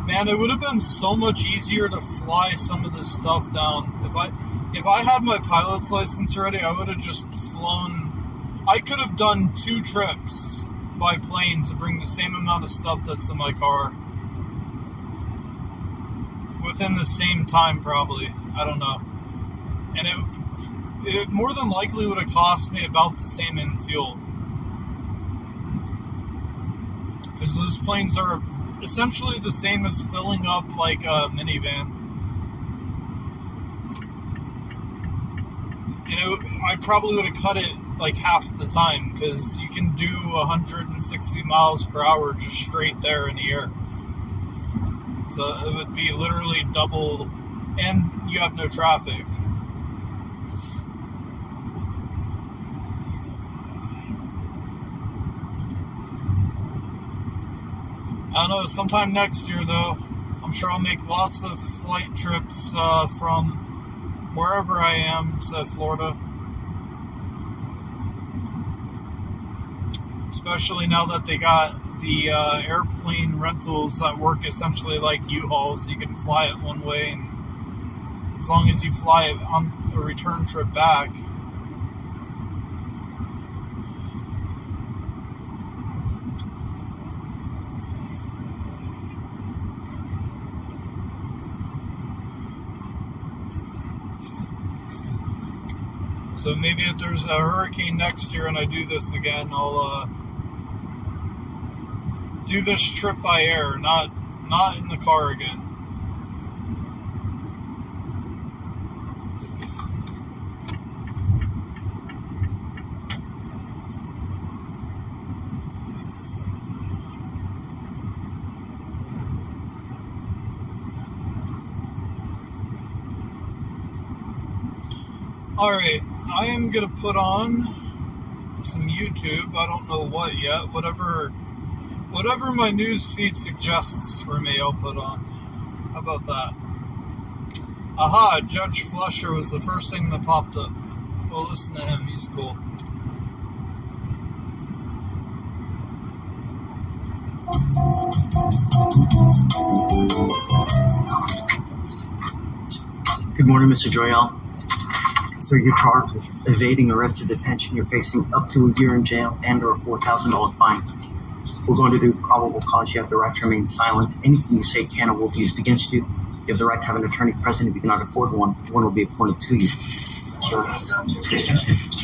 Man, it would have been so much easier to fly some of this stuff down. If I had my pilot's license already, I would have just flown. I could have done 2 trips by plane to bring the same amount of stuff that's in my car within the same time, probably. I don't know. And it more than likely would have cost me about the same in fuel. Because those planes are essentially the same as filling up like a minivan. I probably would have cut it like half the time, because you can do 160 miles per hour just straight there in the air. So it would be literally double, and you have no traffic. I don't know, sometime next year though, I'm sure I'll make lots of flight trips from wherever I am to Florida. Especially now that they got the airplane rentals that work essentially like U-Hauls. You can fly it one way, and as long as you fly it on a return trip back. So maybe if there's a hurricane next year and I do this again, I'll do this trip by air, not in the car again. Alright, I am going to put on some YouTube. I don't know what yet. Whatever my news feed suggests for me, I'll put on. How about that? Aha, Judge Fletcher was the first thing that popped up. Well, listen to him. He's cool. Good morning, Mr. Joyal. Sir, you're charged with evading arrest or detention. You're facing up to a year in jail and or a $4,000 fine. We're going to do probable cause. You have the right to remain silent. Anything you say can or will be used against you. You have the right to have an attorney present. If you cannot afford one, one will be appointed to you. Sure.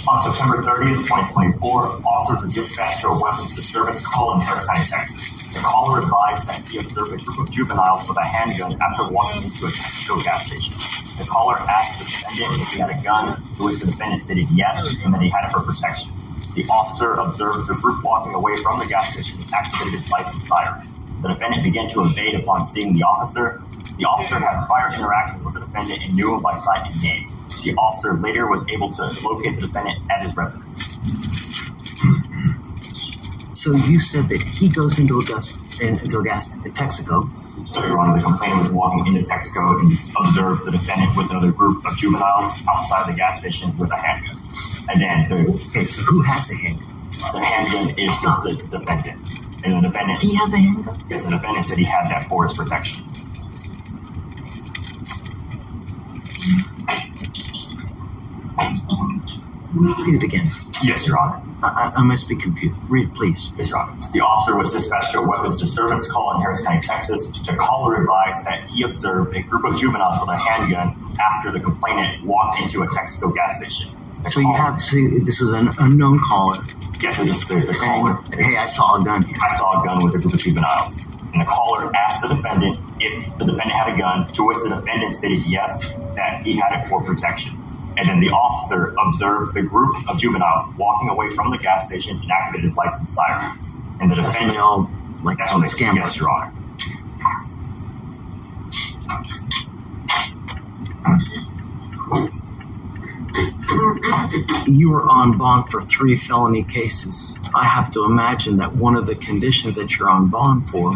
On September 30th, 2024, officers were dispatched to a weapons disturbance call in Harris County, Texas. The caller advised that he observed a group of juveniles with a handgun after walking into a Texaco gas station. The caller asked the defendant if he had a gun, to which the defendant stated yes, and that he had it for protection. The officer observed the group walking away from the gas station and activated his lights and sirens. The defendant began to evade upon seeing the officer. The officer had prior interactions with the defendant and knew him by sight and name. The officer later was able to locate the defendant at his residence. So you said that he goes into a gas at Texaco. So, Your Honor, the complainant was walking into Texaco and observed the defendant with another group of juveniles outside the gas station with a handgun. And then Okay, so who has a handgun? the handgun is the defendant. And the defendant, He has a handgun? yes, the defendant said he had that for his protection. Read it again. Yes, Your Honor. I must be confused. Read, please. Yes, Your Honor. The officer was dispatched to a weapons disturbance call in Harris County, Texas. The caller advised that he observed a group of juveniles with a handgun after the complainant walked into a Texaco gas station. This is an unknown caller. Yes, it is the caller. And, hey, I saw a gun here. I saw a gun with a group of juveniles. And the caller asked the defendant if the defendant had a gun, to which the defendant stated yes, that he had it for protection. And then the officer observed the group of juveniles walking away from the gas station and activated his lights and sirens. And the That's when defendant... they all, like, That's on when the they scam. Yes, Your Honor. You were on bond for 3 felony cases. I have to imagine that one of the conditions that you're on bond for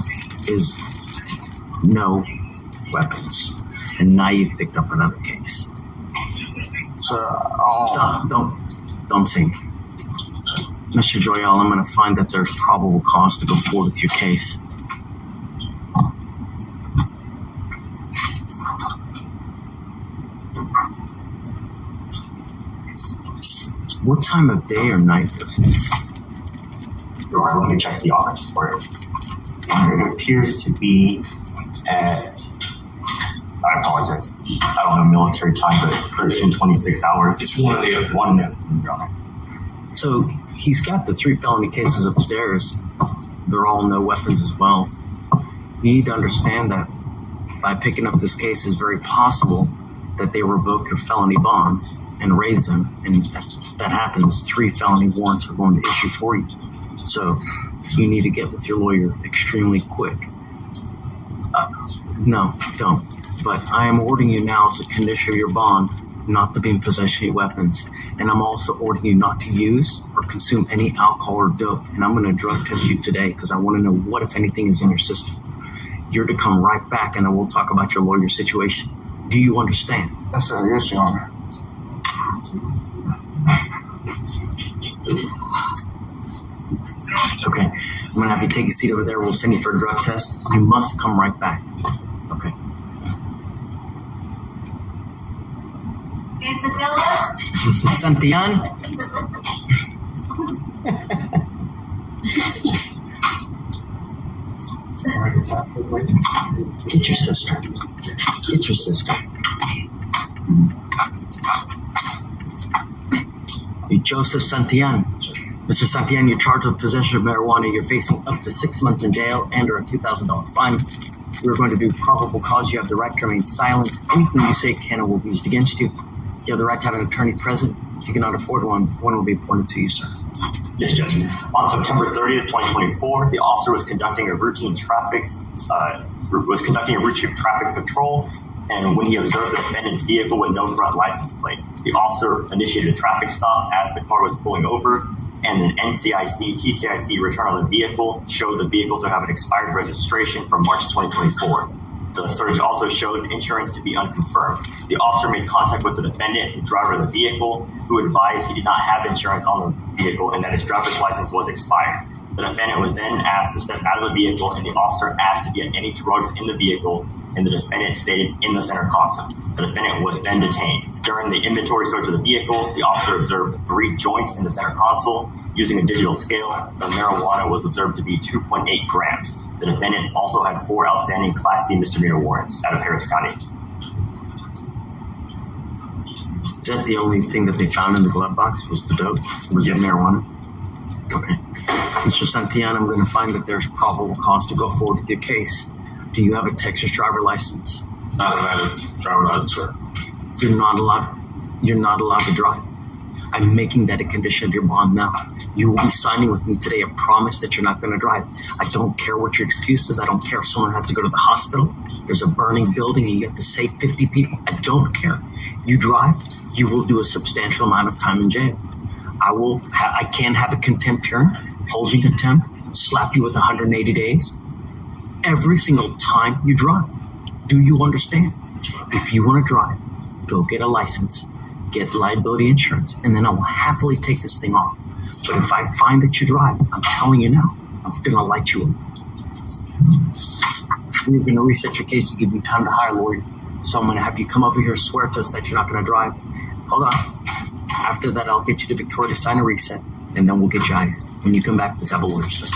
is no weapons. And now you've picked up another case. Stop. Don't sing. Mr. Joyal, I'm going to find that there's probable cause to go forward with your case. What time of day or night was this? Your Honor, let me check the offense for you. It appears to be at... I apologize. I don't know military time, but 13:26 hours. It's 1 in the afternoon. 1 in the afternoon, Your Honor. So he's got the 3 felony cases upstairs. They're all no weapons as well. You need to understand that by picking up this case, it's very possible that they revoke your felony bonds and raise them. And if that happens, 3 felony warrants are going to issue for you. So you need to get with your lawyer extremely quick. No, don't. But I am ordering you now as a condition of your bond not to be in possession of weapons. And I'm also ordering you not to use or consume any alcohol or dope. And I'm going to drug test you today because I want to know what, if anything, is in your system. You're to come right back and then we'll talk about your lawyer situation. Do you understand? Yes, sir. Yes, Your Honor. Okay. I'm going to have you take a seat over there. We'll send you for a drug test. You must come right back. Okay. Quesadilla? Santillan? Get your sister. Get your sister. Hey, Joseph Santillan. Mr. Santillan, you're charged with possession of marijuana. You're facing up to 6 months in jail and or a $2,000 fine. We're going to do probable cause. You have the right to remain silent. Anything you say can or will be used against you. You have the right to have an attorney present. If you cannot afford one will be appointed to you, sir. Yes, Judge. On September 30th, 2024, the officer was conducting a routine traffic patrol, and when he observed the defendant's vehicle with no front license plate, the officer initiated a traffic stop as the car was pulling over, and an NCIC, TCIC return on the vehicle showed the vehicle to have an expired registration from March 2024. The search also showed insurance to be unconfirmed. The officer made contact with the defendant, the driver of the vehicle, who advised he did not have insurance on the vehicle and that his driver's license was expired. The defendant was then asked to step out of the vehicle, and the officer asked if he had any drugs in the vehicle, and the defendant stated in the center console. The defendant was then detained. During the inventory search of the vehicle, the officer observed 3 joints in the center console. Using a digital scale, the marijuana was observed to be 2.8 grams. The defendant also had 4 outstanding Class C misdemeanor warrants out of Harris County. Is that the only thing that they found in the glove box was the dope? Was it marijuana? Okay. Mr. Santillan, I'm going to find that there's probable cause to go forward with your case. Do you have a Texas driver license? I don't have a driver license, sir. You're not allowed to drive. I'm making that a condition of your bond now. You will be signing with me today a promise that you're not going to drive. I don't care what your excuse is. I don't care if someone has to go to the hospital. There's a burning building and you have to save 50 people. I don't care. You drive, you will do a substantial amount of time in jail. I can have a contempt hearing, hold you in contempt, slap you with 180 days every single time you drive. Do you understand? If you want to drive, go get a license, get liability insurance, and then I will happily take this thing off. But if I find that you drive, I'm telling you now, I'm going to light you up. We're going to reset your case to give you time to hire a lawyer. So I'm going to have you come over here and swear to us that you're not going to drive. Hold on. After that, I'll get you to Victoria to sign a reset, and then we'll get you out of here. When you come back, let's have a lawyer, sir.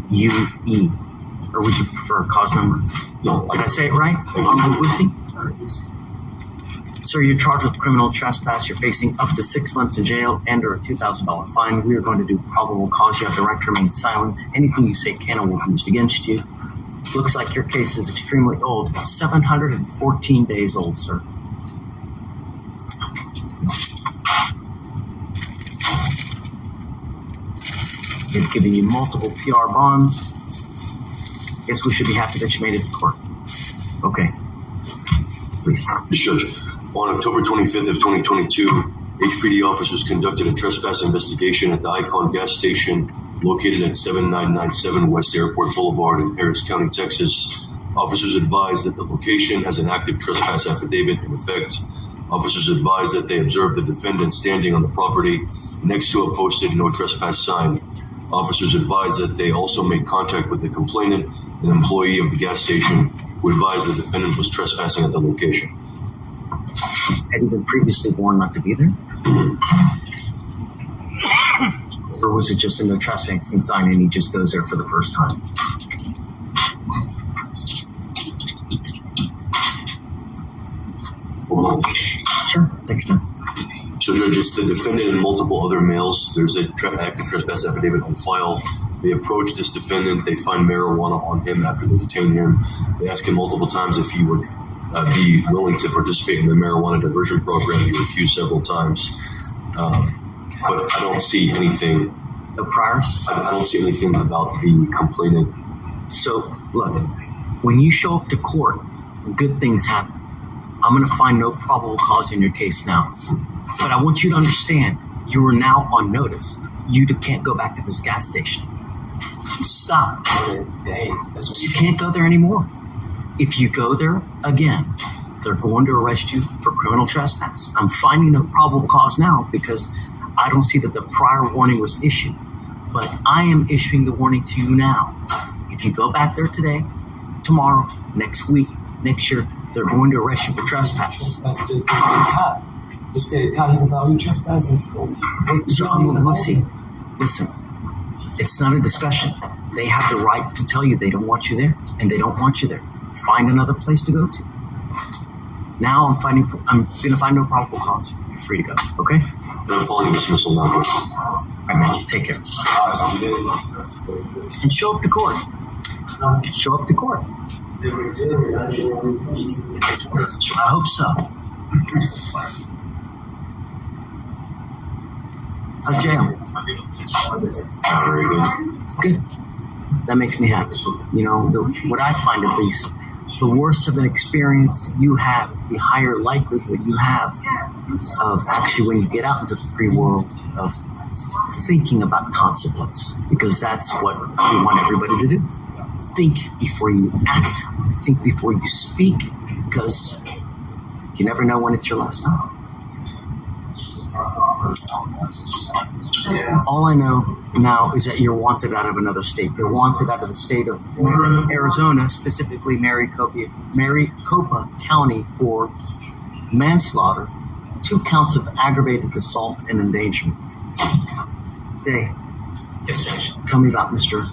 UE, or would you prefer a cause number? No. Did I say it right? Wussy? Sir, you're charged with criminal trespass. You're facing up to 6 months in jail and or a $2,000 fine. We are going to do probable cause. You have the right to remain silent. Anything you say can or will be used against you. Looks like your case is extremely old. 714 days old, sir. They've given you multiple PR bonds. Guess we should be happy that you made it to court. Okay. Please. Mr. Judge, on October 25th of 2022, HPD officers conducted a trespass investigation at the Icon gas station located at 7997 West Airport Boulevard in Harris County, Texas. Officers advised that the location has an active trespass affidavit in effect. Officers advised that they observed the defendant standing on the property next to a posted no trespass sign. Officers advised that they also made contact with the complainant, an employee of the gas station, who advised the defendant was trespassing at the location. Had he been previously warned not to be there? Or was it just a no trespassing sign and he just goes there for the first time? Sure, take your time. So, Judge, it's the defendant and multiple other males. There's an active trespass affidavit on file. They approach this defendant. They find marijuana on him after they detain him. They ask him multiple times if he would be willing to participate in the marijuana diversion program. He refused several times. But I don't see anything. No priors? I don't see anything about the complainant. So, look, when you show up to court, good things happen. I'm going to find no probable cause in your case now. But I want you to understand, you are now on notice. You can't go back to this gas station. Stop. You can't go there anymore. If you go there again, they're going to arrest you for criminal trespass. I'm finding no probable cause now because I don't see that the prior warning was issued. But I am issuing the warning to you now. If you go back there today, tomorrow, next week, next year, they're going to arrest you for trespass. Just get it out about you trespassing. Lucy, listen, it's not a discussion. They have the right to tell you they don't want you there, and they don't want you there. Find another place to go to. Now I'm going to find no probable cause. You're free to go, okay? And I'm filing dismissal now, Judge. All right, man, take care. And show up to court. Show up to court. I hope so. How's jail? Very good. Good. That makes me happy. You know, what I find at least, the worse of an experience you have, the higher likelihood you have of actually, when you get out into the free world, of thinking about consequence. Because that's what we want everybody to do. Think before you act. Think before you speak. Because you never know when it's your last time. All I know now is that you're wanted out of another state. You're wanted out of the state of Arizona, specifically Maricopa County, for manslaughter, 2 counts of aggravated assault and endangerment. Day, Yes, Judge. tell me about Mr.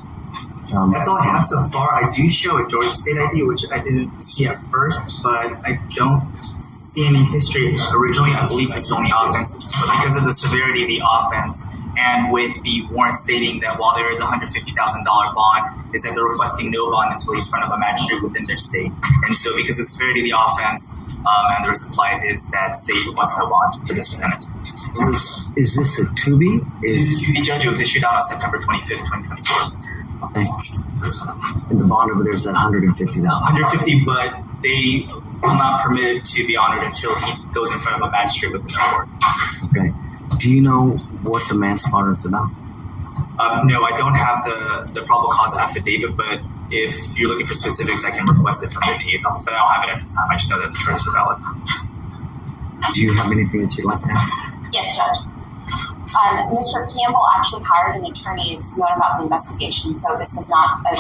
That's all I have so far. I do show a Georgia State ID, which I didn't see at first, but I don't see any history. Originally, I believe this is only offense, but because of the severity of the offense, and with the warrant stating that while there is a $150,000 bond, it says they're requesting no bond until he's in front of a magistrate within their state. And so, because of the severity of the offense, and the risk applied is that state requests no bond for this defendant. Is this a 2B? The judge was issued out on September 25th, 2024. Okay. And the bond over there is at $150,000. 150, but they will not permit it to be honored until he goes in front of a magistrate with no court. Okay. Do you know what the manslaughter is about? No, I don't have the probable cause affidavit, but if you're looking for specifics, I can request it from the DA's office, but I don't have it at this time. I just know that the charges are valid. Do you have anything that you'd like to add? Yes, Judge. Mr. Campbell actually hired an attorney to know about the investigation, so this was not an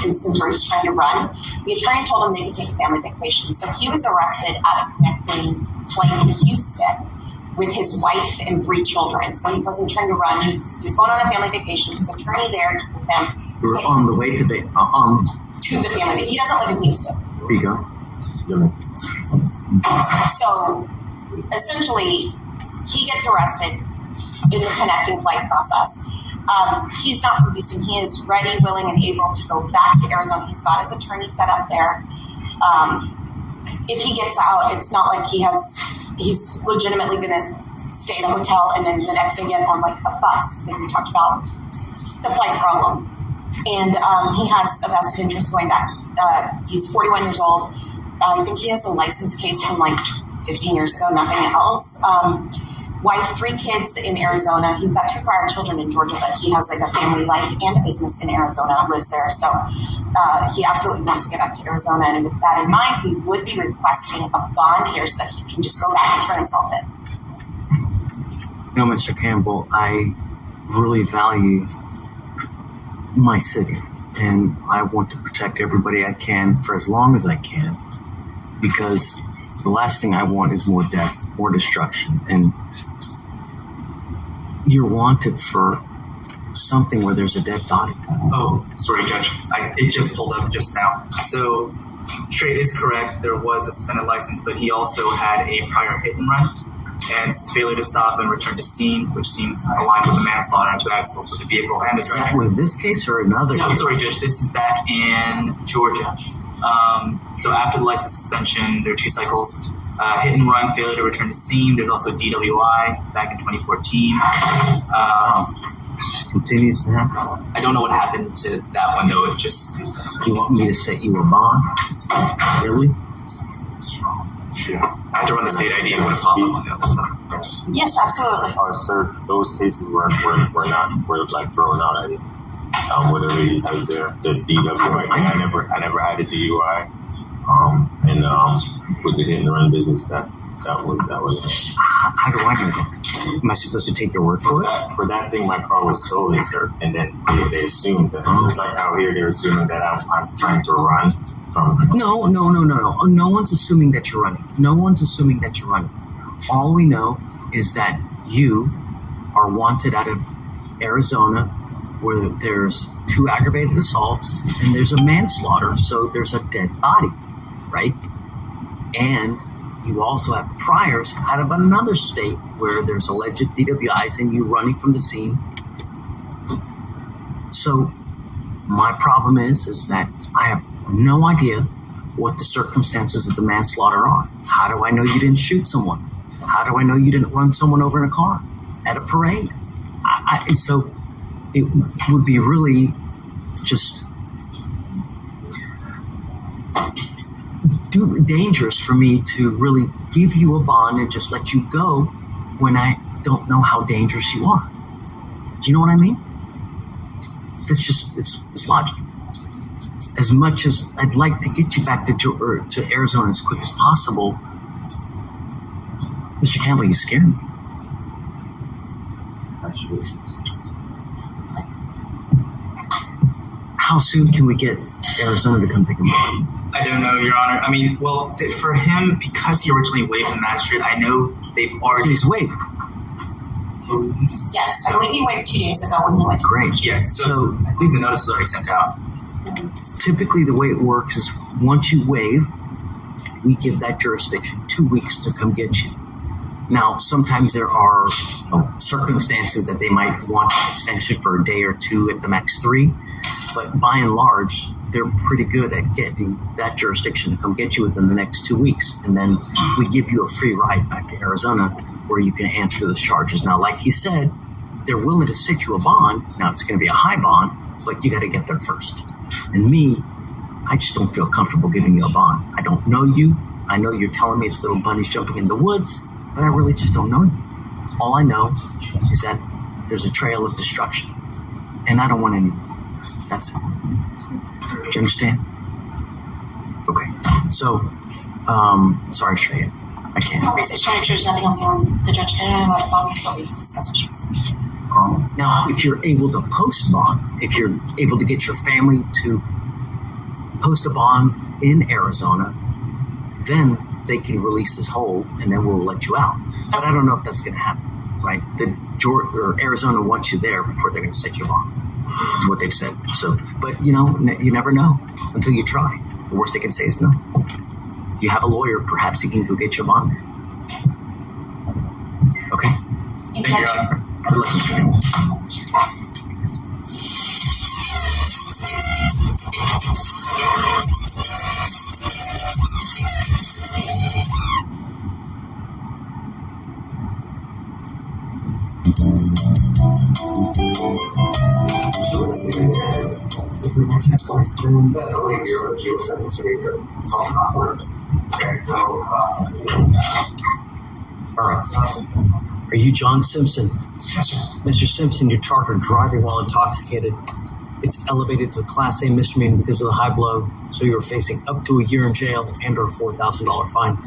instance where he's trying to run. The attorney told him they could take a family vacation, so he was arrested at a connecting flight in Houston with his wife and 3 children. So he wasn't trying to run. He was going on a family vacation. His attorney there told him We're on the way to the to the family. He doesn't live in Houston. There you go. So essentially, he gets arrested in the connecting flight process. He's not from Houston. He is ready, willing, and able to go back to Arizona. He's got his attorney set up there. If he gets out, it's not like he's legitimately going to stay in a hotel and then the next day get on like a bus, because we talked about the flight problem. And he has a vested interest going back. He's 41 years old. I think he has a license case from like 15 years ago, nothing else. Wife, 3 kids in Arizona. He's got 2 prior children in Georgia, but he has like a family life and a business in Arizona, lives there. So he absolutely wants to get back to Arizona. And with that in mind, he would be requesting a bond here so that he can just go back and turn himself in. You know, Mr. Campbell, I really value my city, and I want to protect everybody I can for as long as I can, because the last thing I want is more death, more destruction. And you're wanted for something where there's a dead body. Oh, sorry, Judge. It just pulled up just now. So, Trey is correct. There was a suspended license, but he also had a prior hit and run and failure to stop and return to scene, which seems aligned with the manslaughter and 2 accidents with the vehicle and the Is that driver. with this case or another No, case? sorry, Judge. This is back in Georgia. So after the license suspension, there are 2 cycles. Hit and run, failure to return to scene. There's also DWI back in 2014. Continues to happen. I don't know what happened to that one, though. It just... You want me to set you a bond? Really? I have to run the state ID and put a pop-up on the other side. Yes, absolutely. Sir, those cases were like thrown out at it. Whatever he has there, the DWI. I never had a DUI. With the hit and run business, that was. How do I know that? Am I supposed to take your word for it? For that thing, my car was stolen, sir. And then they assumed that it's like out here they're assuming that I'm trying to run from. No. No one's assuming that you're running. No one's assuming that you're running. All we know is that you are wanted out of Arizona, where there's 2 aggravated assaults and there's a manslaughter, so there's a dead body, right? And you also have priors out of another state where there's alleged DWIs and you running from the scene. So my problem is that I have no idea what the circumstances of the manslaughter are. How do I know you didn't shoot someone? How do I know you didn't run someone over in a car at a parade? And so it would be really just dangerous for me to really give you a bond and just let you go when I don't know how dangerous you are. Do you know what I mean? That's just, it's logic. As much as I'd like to get you back to Arizona as quick as possible, Mr. Campbell, you scare me. How soon can we get Arizona to come pick him up? I don't know, Your Honor. I mean, well, for him, because he originally waived the magistrate, I know they've already... He's waived. Yes, I believe he waived 2 days ago when he went to Great. Yes, so I think the notice was already sent out. Typically, the way it works is once you waive, we give that jurisdiction 2 weeks to come get you. Now, sometimes there are circumstances that they might want an extension for a day or two at the max 3, but by and large, they're pretty good at getting that jurisdiction to come get you within the next 2 weeks. And then we give you a free ride back to Arizona where you can answer those charges. Now, like he said, they're willing to set you a bond. Now, it's going to be a high bond, but you got to get there first. And me, I just don't feel comfortable giving you a bond. I don't know you. I know you're telling me it's little bunnies jumping in the woods, but I really just don't know you. All I know is that there's a trail of destruction, and I don't want any. That's it. Do you understand? Okay. So, sorry, Shreya. I can't. Okay, so just want to make sure there's nothing else on the judge today. Like Bob, what we discussed. Now, if you're able to post bond, if you're able to get your family to post a bond in Arizona, then they can release this hold, and then we'll let you out. But I don't know if that's going to happen, right? Arizona wants you there before they're going to set you off. Is what they've said. So, but you never know until you try. The worst they can say is no. You have a lawyer, perhaps he can go get you a bond. Okay. Thank you. Good luck, Mr. King. All right. Are you John Simpson? Yes, sir. Mr. Simpson, you're charged with driving while intoxicated. It's elevated to a Class A misdemeanor because of the high blow, so you're facing up to a year in jail and or a $4,000 fine.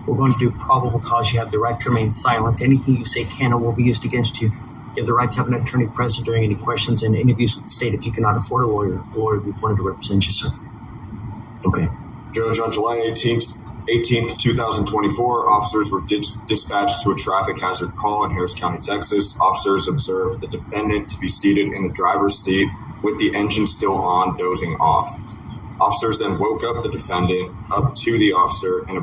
We're going to do probable cause. You have the right to remain silent. Anything you say can or will be used against you. You have the right to have an attorney present during any questions and interviews with the state. If you cannot afford a lawyer will be appointed to represent you, sir. Okay. Judge, on July 18th, 2024, officers were dispatched to a traffic hazard call in Harris County, Texas. Officers observed the defendant to be seated in the driver's seat with the engine still on, dozing off. Officers then woke up the defendant up to the officer and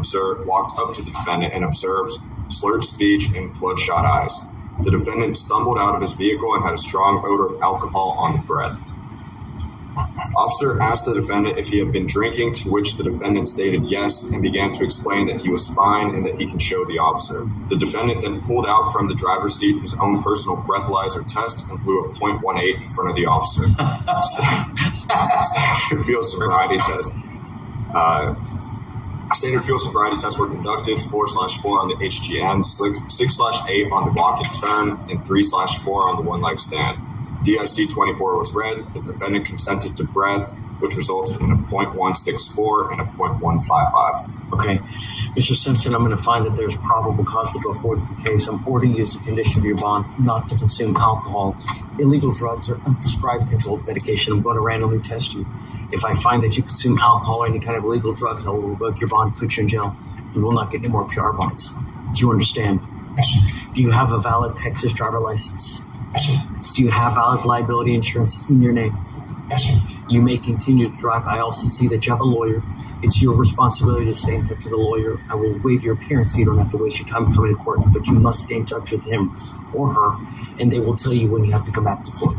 walked up to the defendant and observed slurred speech and bloodshot eyes. The defendant stumbled out of his vehicle and had a strong odor of alcohol on the breath. Officer asked the defendant if he had been drinking, to which the defendant stated yes and began to explain that he was fine and that he can show the officer. The defendant then pulled out from the driver's seat his own personal breathalyzer test and blew a .18 in front of the officer. Standard field sobriety test. Standard field sobriety tests were conducted 4/4 on the HGM, 6/8 on the walk and turn, and 3/4 on the one leg stand. DIC 24 was read. The defendant consented to breath, which resulted in a .164 and a .155. Okay. Mr. Simpson, I'm going to find that there's probable cause to go forward with the case. I'm ordering you as a condition of your bond not to consume alcohol, illegal drugs, or unprescribed controlled medication. I'm going to randomly test you. If I find that you consume alcohol or any kind of illegal drugs, I will revoke your bond, put you in jail. You will not get any more PR bonds. Do you understand? Yes, sir. Do you have a valid Texas driver license? Yes, sir. Do you have valid liability insurance in your name? Yes, sir. You may continue to drive. I also see that you have a lawyer. It's your responsibility to stay in touch with a lawyer. I will waive your appearance so you don't have to waste your time coming to court, but you must stay in touch with him or her, and they will tell you when you have to come back to court.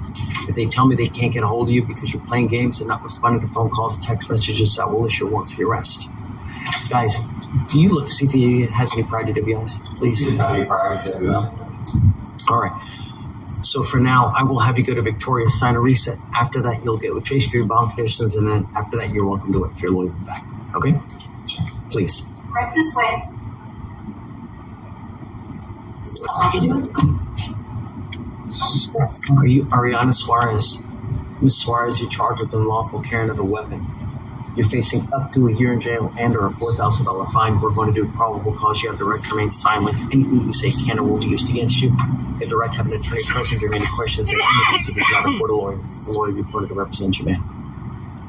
If they tell me they can't get a hold of you because you're playing games and not responding to phone calls and text messages, I will issue a warrant for your arrest. Guys, do you look to see if he has any prior DWIs, please? All right. So for now, I will have you go to Victoria, sign a reset. After that, you'll get with Chase for your bond conditions, and then after that, you're welcome to wait for your lawyer back. Okay? Please. Right this way. Are you Ariana Suarez? Ms. Suarez, you're charged with unlawful carrying of a weapon. You're facing up to a year in jail and or a $4,000 fine. We're going to do a probable cause. You have the right to remain silent. Anything you say can or will be used against you. You have the right to have an attorney present during any questions and interviews. If you cannot afford a lawyer will be appointed to represent you, man.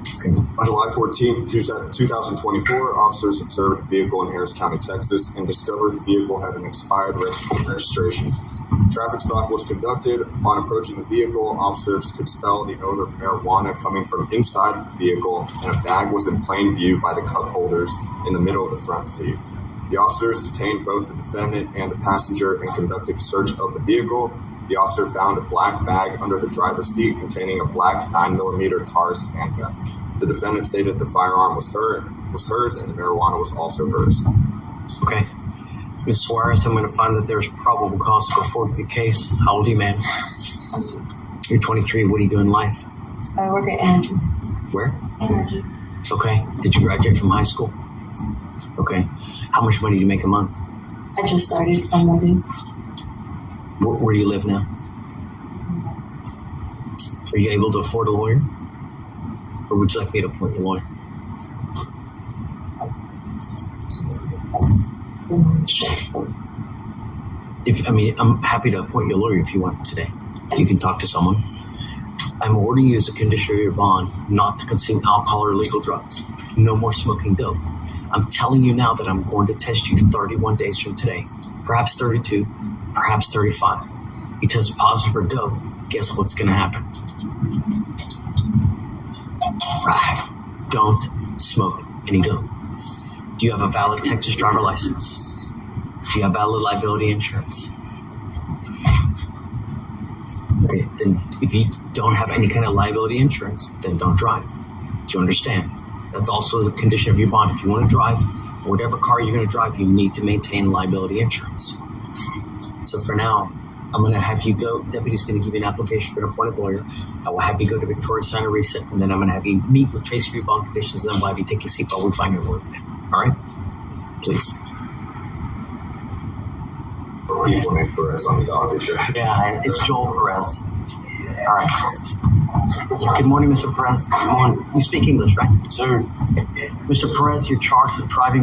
On July 14, 2024, officers observed a vehicle in Harris County, Texas, and discovered the vehicle had an expired registration. Traffic stop was conducted. On approaching the vehicle, officers could smell the odor of marijuana coming from inside of the vehicle, and a bag was in plain view by the cup holders in the middle of the front seat. The officers detained both the defendant and the passenger and conducted a search of the vehicle. The officer found a black bag under the driver's seat containing a black 9mm Taurus handgun. The defendant stated the firearm was hers and the marijuana was also hers. Okay. Ms. Suarez, I'm going to find that there's probable cause to go forward with your case. How old are you, ma'am? You're 23. What do you do in life? I work at Energy. Where? Energy. Okay. Did you graduate from high school? Okay. How much money do you make a month? I just started on Monday. Where do you live now? Are you able to afford a lawyer? Or would you like me to appoint your lawyer? I'm happy to appoint your lawyer if you want today. You can talk to someone. I'm ordering you as a condition of your bond not to consume alcohol or illegal drugs. No more smoking dope. I'm telling you now that I'm going to test you 31 days from today. Perhaps 32, perhaps 35. You test positive for dope, guess what's going to happen? Right. Don't smoke any dope. Do you have a valid Texas driver license? Do you have valid liability insurance? Okay, then if you don't have any kind of liability insurance, then don't drive. Do you understand? That's also a condition of your bond. If you want to drive, whatever car you're going to drive, you need to maintain liability insurance. So for now, I'm going to have you go. Deputy's going to give you an application for an appointed lawyer. I will have you go to Victoria Center Recent, and then I'm going to have you meet with Trace for your bond conditions, and then we'll have you take your seatbelt. We find your lawyer. All right? Please. People named Perez on the docket. Yeah, it's Joel Perez. All right. Good morning, Mr. Perez. Good morning. You speak English, right? Sir. Mr. Perez, you're charged with driving